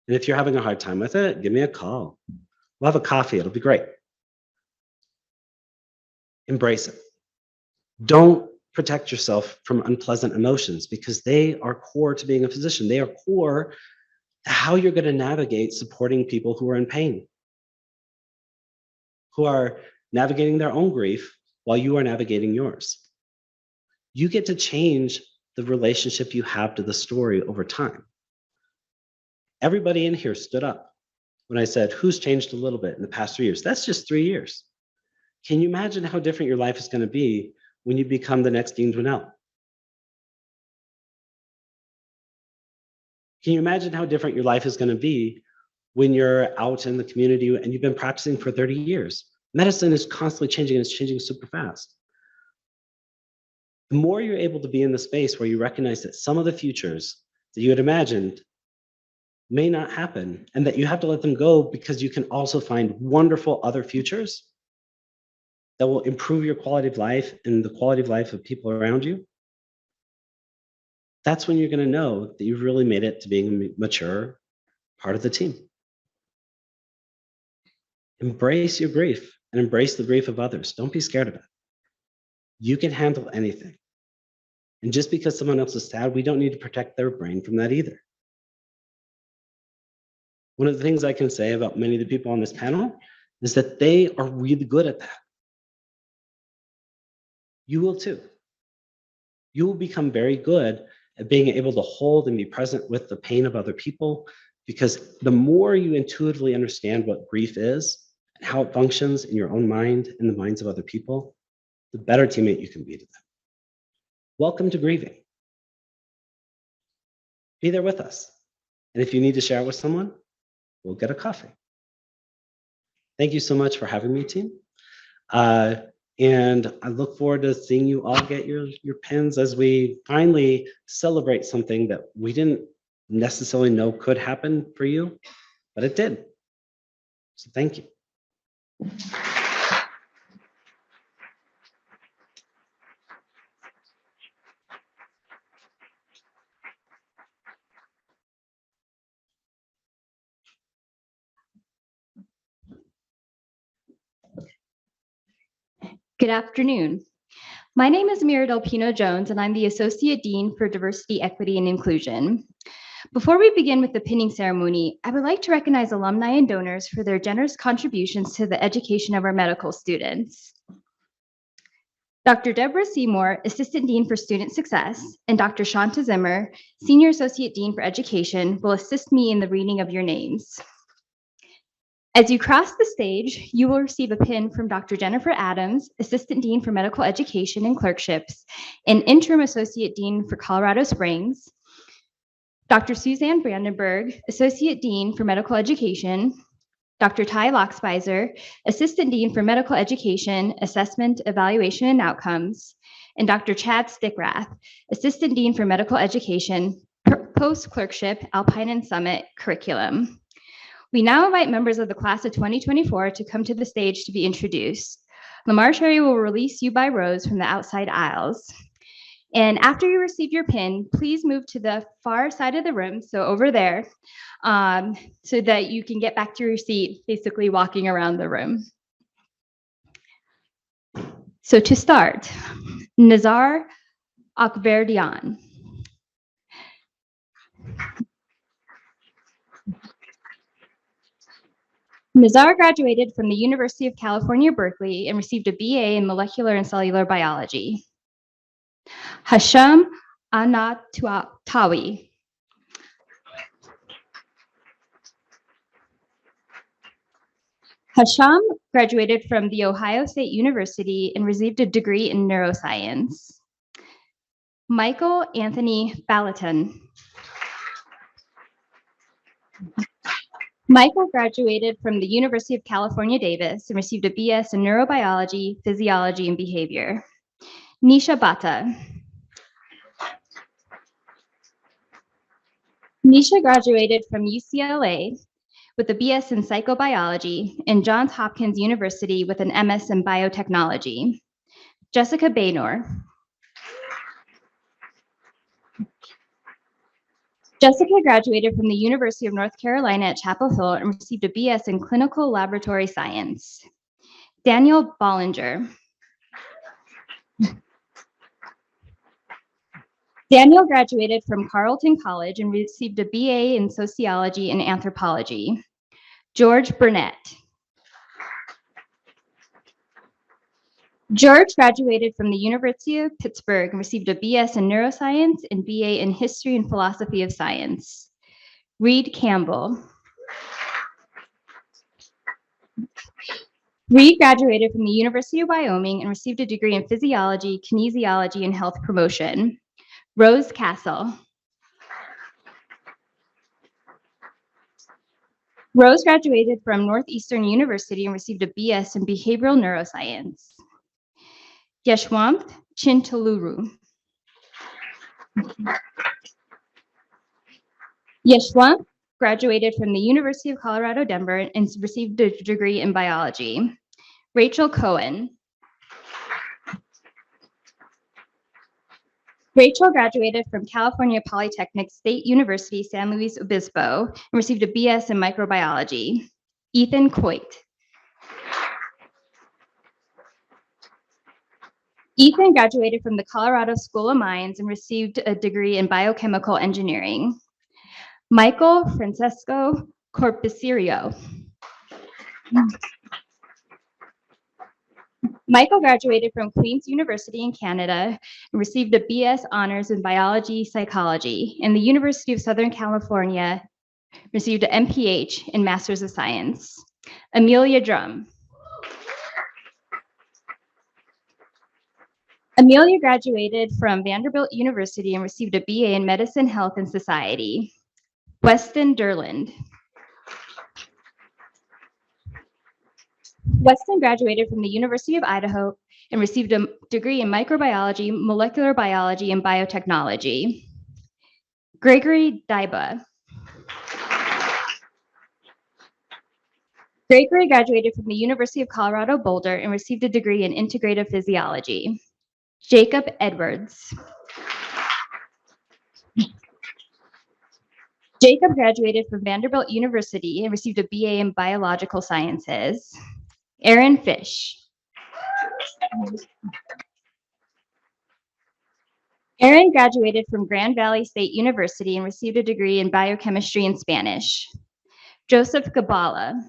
And if you're having a hard time with it, give me a call. We'll have a coffee. It'll be great. Embrace it. Don't protect yourself from unpleasant emotions because they are core to being a physician. They are core to how you're going to navigate supporting people who are in pain, who are navigating their own grief while you are navigating yours. You get to change the relationship you have to the story over time. Everybody in here stood up when I said, who's changed a little bit in the past 3 years? That's just 3 years. Can you imagine how different your life is going to be when you become the next Dean Dwinell? Can you imagine how different your life is going to be when you're out in the community and you've been practicing for 30 years? Medicine is constantly changing and it's changing super fast. The more you're able to be in the space where you recognize that some of the futures that you had imagined may not happen and that you have to let them go because you can also find wonderful other futures that will improve your quality of life and the quality of life of people around you, that's when you're going to know that you've really made it to being a mature part of the team. Embrace your grief and embrace the grief of others. Don't be scared of it. You can handle anything. And just because someone else is sad, we don't need to protect their brain from that either. One of the things I can say about many of the people on this panel is that they are really good at that. You will too. You will become very good at being able to hold and be present with the pain of other people, because the more you intuitively understand what grief is and how it functions in your own mind and the minds of other people, the better teammate you can be to them. Welcome to grieving. Be there with us. And if you need to share it with someone, we'll get a coffee. Thank you so much for having me, team. And I look forward to seeing you all get your pins as we finally celebrate something that we didn't necessarily know could happen for you, but it did. So thank you. Good afternoon. My name is Mira Del Pino Jones, and I'm the Associate Dean for Diversity, Equity, and Inclusion. Before we begin with the pinning ceremony, I would like to recognize alumni and donors for their generous contributions to the education of our medical students. Dr. Deborah Seymour, Assistant Dean for Student Success, and Dr. Shanta Zimmer, Senior Associate Dean for Education, will assist me in the reading of your names. As you cross the stage, you will receive a pin from Dr. Jennifer Adams, Assistant Dean for Medical Education and Clerkships, and Interim Associate Dean for Colorado Springs, Dr. Suzanne Brandenburg, Associate Dean for Medical Education, Dr. Ty Loxbizer, Assistant Dean for Medical Education, Assessment, Evaluation, and Outcomes, and Dr. Chad Stickrath, Assistant Dean for Medical Education, Post-Clerkship, Alpine and Summit Curriculum. We now invite members of the class of 2024 to come to the stage to be introduced. Lamar Cherry will release you by rows from the outside aisles. And after you receive your pin, please move to the far side of the room, so over there, so that you can get back to your seat, basically walking around the room. So to start, Nazar Akverdian. Nazar graduated from the University of California, Berkeley, and received a BA in molecular and cellular biology. Hasham Anatawi. Hasham graduated from The Ohio State University and received a degree in neuroscience. Michael Anthony Ballatin. Michael graduated from the University of California, Davis and received a BS in neurobiology, physiology, and behavior. Nisha Bhatta. Nisha graduated from UCLA with a BS in psychobiology and Johns Hopkins University with an MS in biotechnology. Jessica Baynor. Jessica graduated from the University of North Carolina at Chapel Hill and received a BS in clinical laboratory science. Daniel Bollinger. Daniel graduated from Carleton College and received a BA in sociology and anthropology. George Burnett. George graduated from the University of Pittsburgh and received a BS in neuroscience and BA in history and philosophy of science. Reed Campbell. Reed graduated from the University of Wyoming and received a degree in physiology, kinesiology, and health promotion. Rose Castle. Rose graduated from Northeastern University and received a BS in behavioral neuroscience. Yeshwanth Chintaluru. Yeshwanth graduated from the University of Colorado, Denver and received a degree in biology. Rachel Cohen. Rachel graduated from California Polytechnic State University, San Luis Obispo, and received a BS in microbiology. Ethan Coit. Ethan graduated from the Colorado School of Mines and received a degree in biochemical engineering. Michael Francesco Corpicirio. Michael graduated from Queen's University in Canada and received a BS honors in biology psychology, and the University of Southern California received an MPH in Masters of Science. Amelia Drum. Amelia graduated from Vanderbilt University and received a BA in Medicine, Health, and Society. Weston Derland. Weston graduated from the University of Idaho and received a degree in microbiology, molecular biology, and biotechnology. Gregory Daiba. Gregory graduated from the University of Colorado Boulder and received a degree in integrative physiology. Jacob Edwards. Jacob graduated from Vanderbilt University and received a BA in biological sciences. Aaron Fish. Aaron graduated from Grand Valley State University and received a degree in biochemistry and Spanish. Joseph Gabala.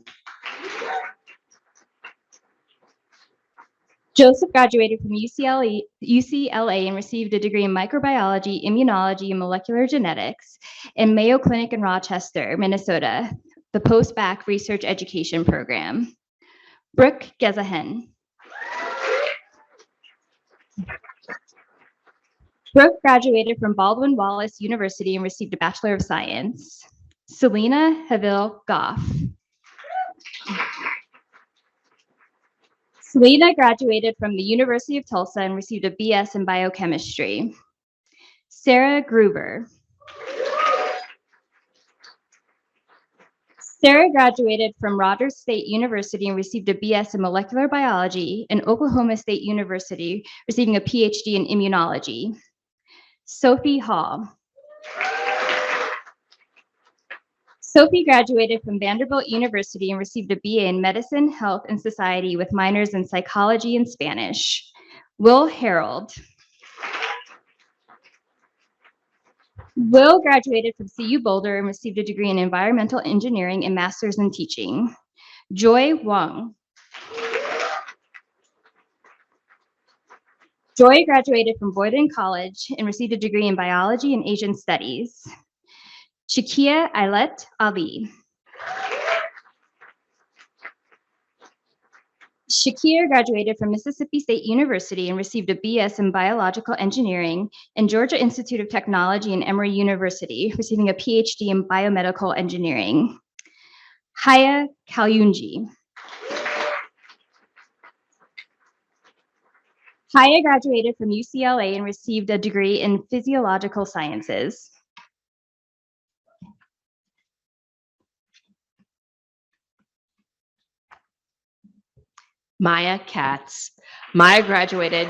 Joseph graduated from UCLA and received a degree in microbiology, immunology, and molecular genetics in Mayo Clinic in Rochester, Minnesota, the post-bac research education program. Brooke Gezahen. Brooke graduated from Baldwin Wallace University and received a Bachelor of Science. Selena Havil Goff. Selena graduated from the University of Tulsa and received a BS in biochemistry. Sarah Gruber. Sarah graduated from Rogers State University and received a BS in molecular biology and Oklahoma State University, receiving a PhD in immunology. Sophie Hall. Sophie graduated from Vanderbilt University and received a BA in Medicine, Health, and Society with minors in Psychology and Spanish. Will Harold. Will graduated from CU Boulder and received a degree in Environmental Engineering and Master's in Teaching. Joy Wang. Joy graduated from Boyden College and received a degree in Biology and Asian Studies. Shakia Ailet Ali. Shakir graduated from Mississippi State University and received a BS in Biological Engineering and Georgia Institute of Technology and Emory University, receiving a PhD in Biomedical Engineering. Haya Kalyunji. Haya graduated from UCLA and received a degree in Physiological Sciences. Maya Katz. Maya graduated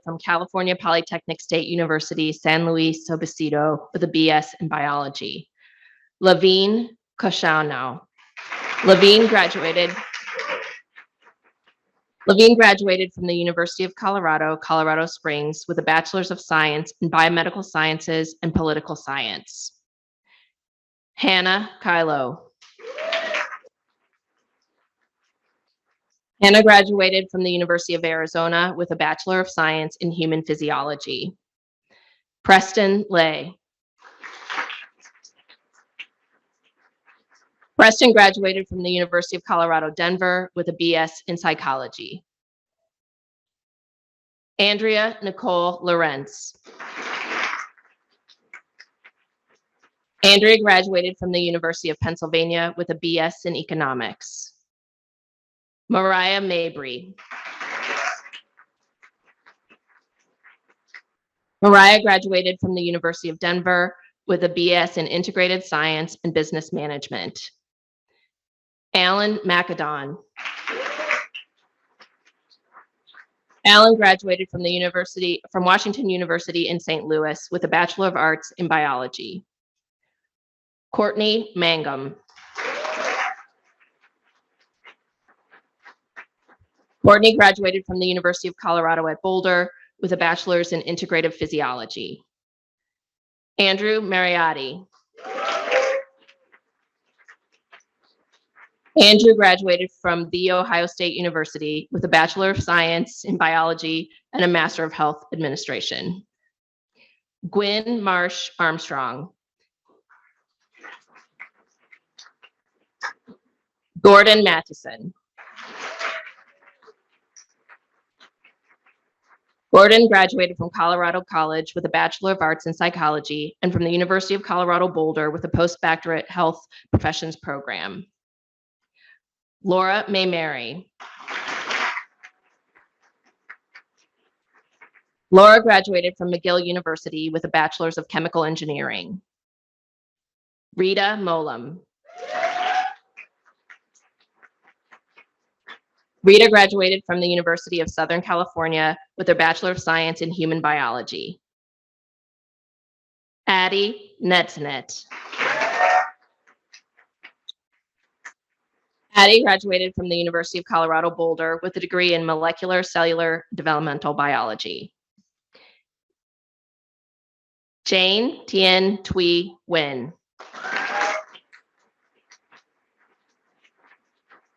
from California Polytechnic State University, San Luis Obispo with a BS in biology. Levine Koshano. Levine graduated from the University of Colorado, Colorado Springs with a Bachelor's of Science in Biomedical Sciences and Political Science. Hannah Kylo. Hannah graduated from the University of Arizona with a Bachelor of Science in Human Physiology. Preston Lay. Preston graduated from the University of Colorado, Denver with a BS in Psychology. Andrea Nicole Lorenz. Andrea graduated from the University of Pennsylvania with a BS in Economics. Mariah Mabry. Mariah graduated from the University of Denver with a BS in Integrated Science and Business Management. Alan Macadon. Alan graduated from Washington University in St. Louis with a Bachelor of Arts in Biology. Courtney Mangum. Courtney graduated from the University of Colorado at Boulder with a Bachelor's in Integrative Physiology. Andrew Mariotti. Andrew graduated from The Ohio State University with a Bachelor of Science in Biology and a Master of Health Administration. Gwyn Marsh Armstrong. Gordon Matheson. Gordon graduated from Colorado College with a Bachelor of Arts in Psychology and from the University of Colorado Boulder with a postdoctorate health professions program. Laura May Mary. Laura graduated from McGill University with a Bachelor's of Chemical Engineering. Rita Molam. Rita graduated from the University of Southern California with her Bachelor of Science in Human Biology. Addie Netzinet. Addie graduated from the University of Colorado Boulder with a degree in Molecular Cellular Developmental Biology. Jane Tien Thuy Nguyen.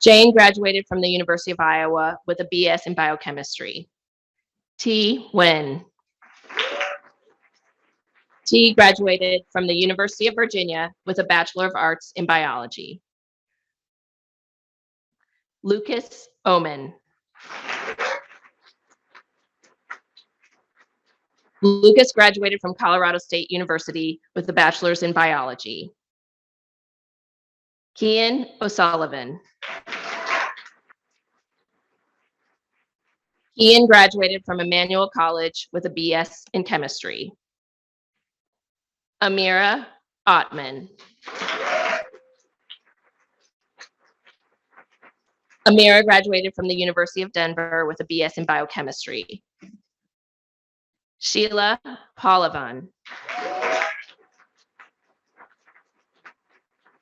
Jane graduated from the University of Iowa with a BS in Biochemistry. T. Nguyen. T graduated from the University of Virginia with a Bachelor of Arts in Biology. Lucas Oman. Lucas graduated from Colorado State University with a Bachelor's in Biology. Kian O'Sullivan. Ian graduated from Emmanuel College with a BS in Chemistry. Amira Ottman. Amira graduated from the University of Denver with a BS in Biochemistry. Sheila Paulavan.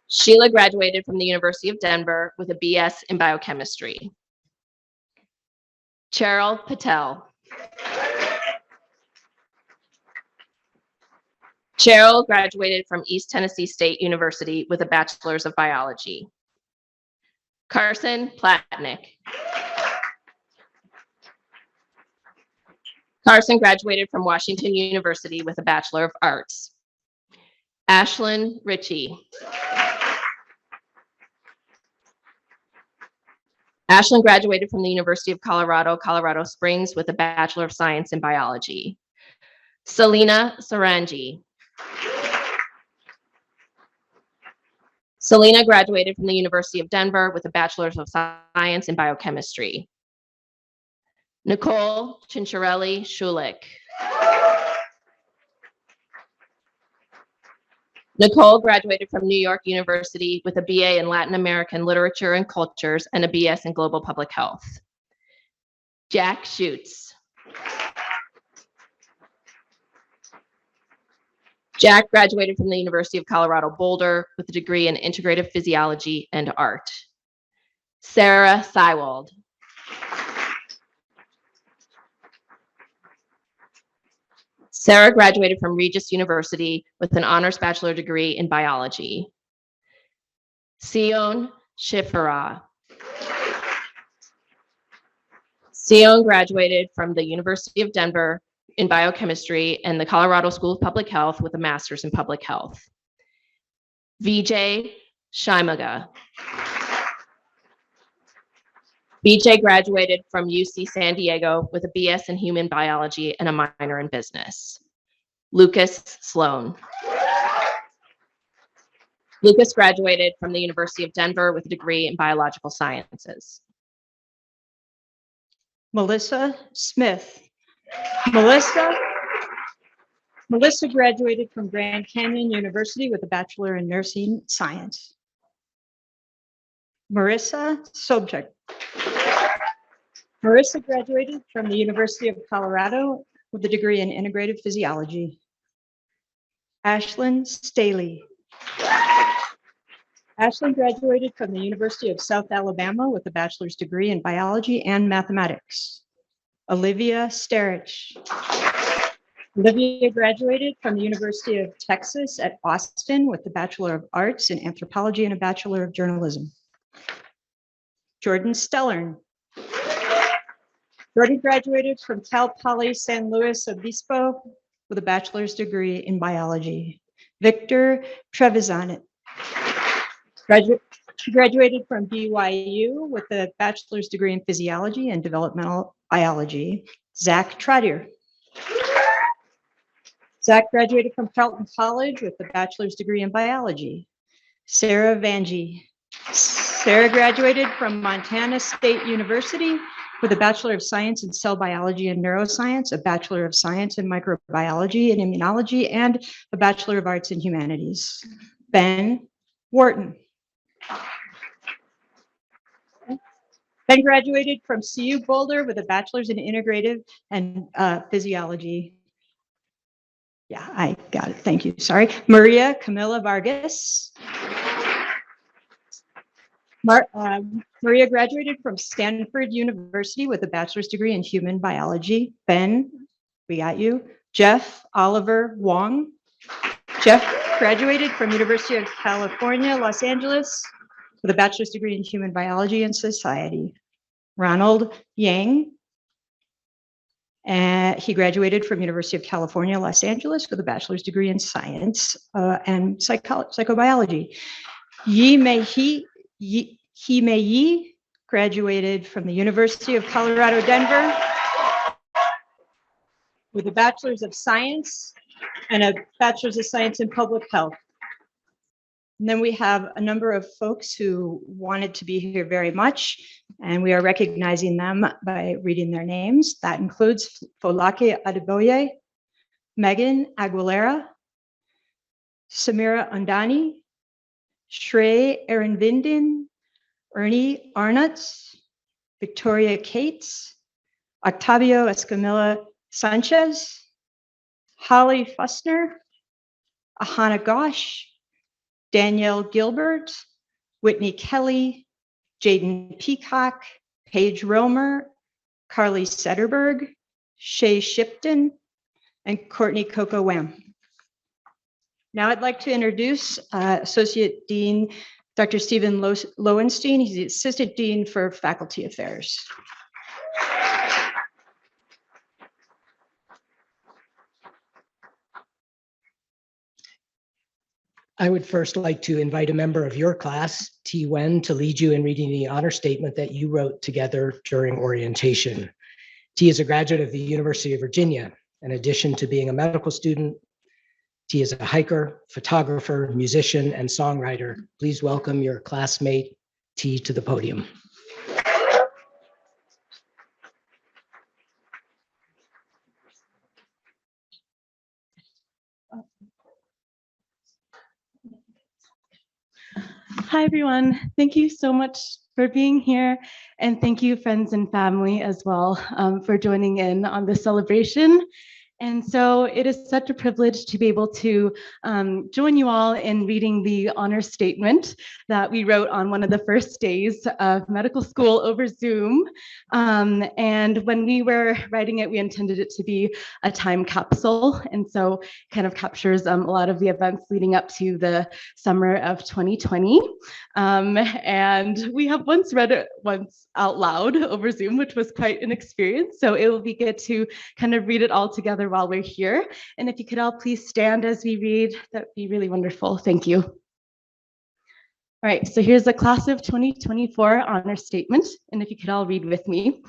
Sheila graduated from the University of Denver with a BS in biochemistry. Cheryl Patel. Cheryl graduated from East Tennessee State University with a Bachelor's of Biology. Carson Platnick. Carson graduated from Washington University with a Bachelor of Arts. Ashlyn Ritchie. Ashlyn graduated from the University of Colorado, Colorado Springs with a Bachelor of Science in Biology. Selena Sarangi. Selena graduated from the University of Denver with a Bachelor's of Science in Biochemistry. Nicole Cinciarelli Schulich. Nicole graduated from New York University with a BA in Latin American Literature and Cultures and a BS in Global Public Health. Jack Schutz. Jack graduated from the University of Colorado Boulder with a degree in Integrative Physiology and Art. Sarah Seiwald. Sarah graduated from Regis University with an honors bachelor degree in biology. Sion Shifra. Sion graduated from the University of Denver in biochemistry and the Colorado School of Public Health with a master's in public health. Vijay Shimaga. BJ graduated from UC San Diego with a BS in human biology and a minor in business. Lucas Sloan. Lucas graduated from the University of Denver with a degree in biological sciences. Melissa Smith. Melissa graduated from Grand Canyon University with a Bachelor in Nursing Science. Marissa Sobchak. Marissa graduated from the University of Colorado with a degree in Integrative Physiology. Ashlyn Staley. Ashlyn graduated from the University of South Alabama with a bachelor's degree in biology and mathematics. Olivia Starich. Olivia graduated from the University of Texas at Austin with a Bachelor of Arts in Anthropology and a Bachelor of Journalism. Jordan Stellern. Jordan graduated from Cal Poly San Luis Obispo with a bachelor's degree in biology. Victor Trevisan graduated from BYU with a bachelor's degree in physiology and developmental biology. Zach Trotter. Zach graduated from Carleton College with a bachelor's degree in biology. Sarah Vangie. Sarah graduated from Montana State University with a Bachelor of Science in Cell Biology and Neuroscience, a Bachelor of Science in Microbiology and Immunology, and a Bachelor of Arts in Humanities. Ben Wharton. Ben graduated from CU Boulder with a Bachelor's in Integrative and Physiology. Yeah, I got it. Thank you. Sorry. Maria Camila Vargas. Maria graduated from Stanford University with a bachelor's degree in human biology. Ben, we got you. Jeff Oliver Wong. Jeff graduated from University of California, Los Angeles with a bachelor's degree in human biology and society. Ronald Yang. He graduated from University of California, Los Angeles with a bachelor's degree in science and psychobiology. He Mei Yi graduated from the University of Colorado, Denver with a Bachelor's of Science and a Bachelor's of Science in Public Health. And then we have a number of folks who wanted to be here very much, and we are recognizing them by reading their names. That includes Folake Adeboye, Megan Aguilera, Samira Andani, Shrey Erinvindin, Ernie Arnotts, Victoria Cates, Octavio Escamilla Sanchez, Holly Fussner, Ahana Ghosh, Danielle Gilbert, Whitney Kelly, Jaden Peacock, Paige Romer, Carly Setterberg, Shay Shipton, and Courtney Coco Wham. Now I'd like to introduce Associate Dean Dr. Stephen Lowenstein. He's the Assistant Dean for Faculty Affairs. I would first like to invite a member of your class, T. Wen, to lead you in reading the honor statement that you wrote together during orientation. T is a graduate of the University of Virginia. In addition to being a medical student, T is a hiker, photographer, musician, and songwriter. Please welcome your classmate, T, to the podium. Hi, everyone. Thank you so much for being here. And thank you, friends and family, as well, for joining in on this celebration. And so it is such a privilege to be able to join you all in reading the honor statement that we wrote on one of the first days of medical school over Zoom. And when we were writing it, we intended it to be a time capsule. And so kind of captures a lot of the events leading up to the summer of 2020. And we have once read it once out loud over Zoom, which was quite an experience. So it will be good to kind of read it all together while we're here. And if you could all please stand as we read, that'd be really wonderful. Thank you. All right, so here's the class of 2024 honor statement. And if you could all read with me.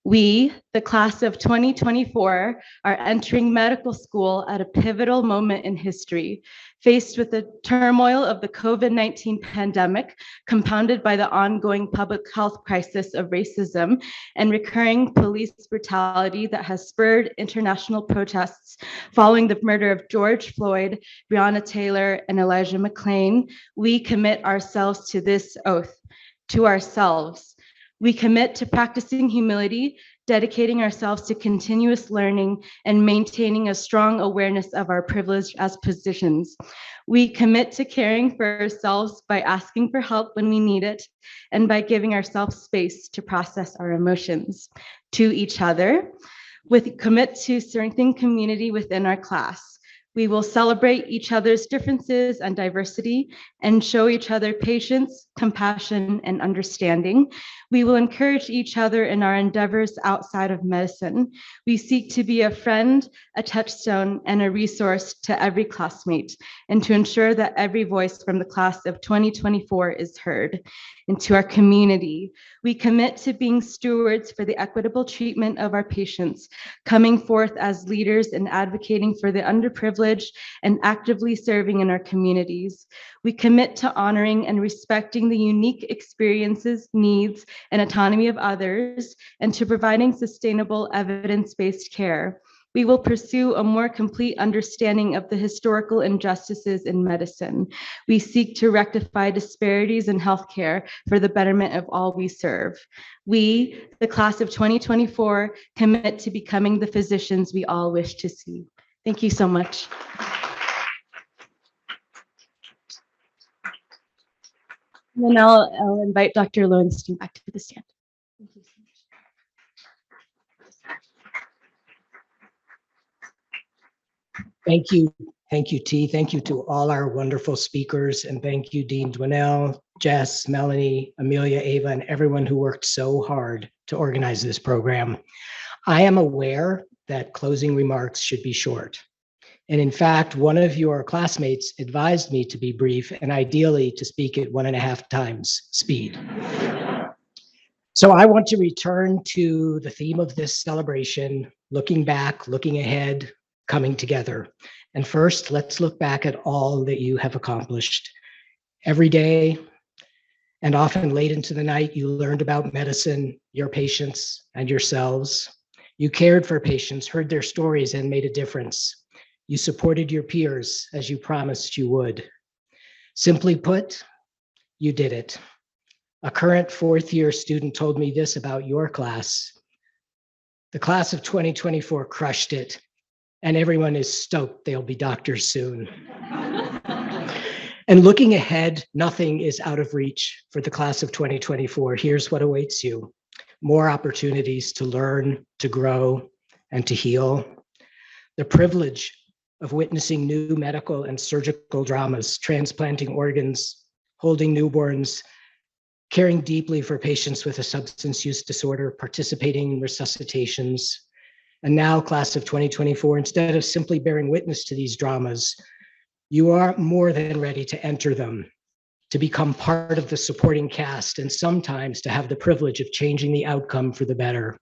We, the class of 2024, are entering medical school at a pivotal moment in history, faced with the turmoil of the COVID-19 pandemic, compounded by the ongoing public health crisis of racism and recurring police brutality that has spurred international protests following the murder of George Floyd, Breonna Taylor, and Elijah McClain. We commit ourselves to this oath, to ourselves. We commit to practicing humility, dedicating ourselves to continuous learning, and maintaining a strong awareness of our privilege as physicians. We commit to caring for ourselves by asking for help when we need it, and by giving ourselves space to process our emotions. To each other, we commit to strengthening community within our class. We will celebrate each other's differences and diversity and show each other patience, compassion, and understanding. We will encourage each other in our endeavors outside of medicine. We seek to be a friend, a touchstone, and a resource to every classmate, and to ensure that every voice from the class of 2024 is heard. And to our community, we commit to being stewards for the equitable treatment of our patients, coming forth as leaders and advocating for the underprivileged and actively serving in our communities. We commit to honoring and respecting the unique experiences, needs, and autonomy of others, and to providing sustainable evidence-based care. We will pursue a more complete understanding of the historical injustices in medicine. We seek to rectify disparities in healthcare for the betterment of all we serve. We, the class of 2024, commit to becoming the physicians we all wish to see. Thank you so much. And then I'll invite Dr. Lowenstein back to the stand. Thank you so much. Thank you, T. Thank you to all our wonderful speakers, and thank you, Dean Dwinell, Jess, Melanie, Amelia, Ava, and everyone who worked so hard to organize this program. I am aware that closing remarks should be short. And in fact, one of your classmates advised me to be brief and ideally to speak at 1.5 times speed. So I want to return to the theme of this celebration, looking back, looking ahead, coming together. And first, let's look back at all that you have accomplished. Every day, and often late into the night, you learned about medicine, your patients, and yourselves. You cared for patients, heard their stories, and made a difference. You supported your peers as you promised you would. Simply put, you did it. A current 4th-year student told me this about your class. The class of 2024 crushed it, and everyone is stoked they'll be doctors soon. And looking ahead, nothing is out of reach for the class of 2024. Here's what awaits you: more opportunities to learn, to grow, and to heal. The privilege of witnessing new medical and surgical dramas, transplanting organs, holding newborns, caring deeply for patients with a substance use disorder, participating in resuscitations. And now, class of 2024, instead of simply bearing witness to these dramas, you are more than ready to enter them, to become part of the supporting cast, and sometimes to have the privilege of changing the outcome for the better.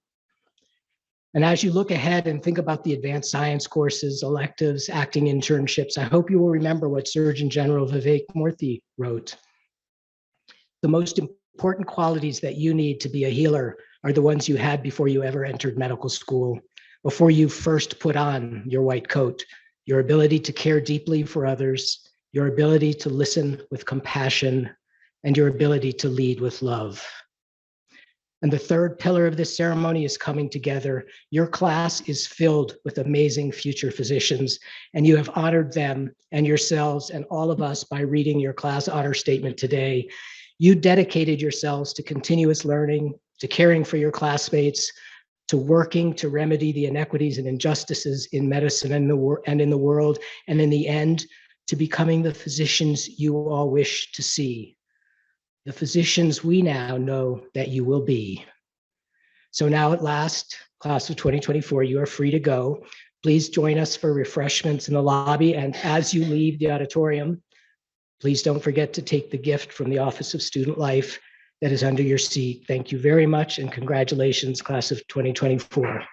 And as you look ahead and think about the advanced science courses, electives, acting internships, I hope you will remember what Surgeon General Vivek Murthy wrote. The most important qualities that you need to be a healer are the ones you had before you ever entered medical school, before you first put on your white coat: your ability to care deeply for others, your ability to listen with compassion, and your ability to lead with love. And the third pillar of this ceremony is coming together. Your class is filled with amazing future physicians, and you have honored them and yourselves and all of us by reading your class honor statement today. You dedicated yourselves to continuous learning, to caring for your classmates, to working to remedy the inequities and injustices in medicine and in the world, and in the end, to becoming the physicians you all wish to see, the physicians we now know that you will be. So now at last, class of 2024, you are free to go. Please join us for refreshments in the lobby, and as you leave the auditorium, please don't forget to take the gift from the Office of Student Life that is under your seat. Thank you very much, and congratulations, class of 2024.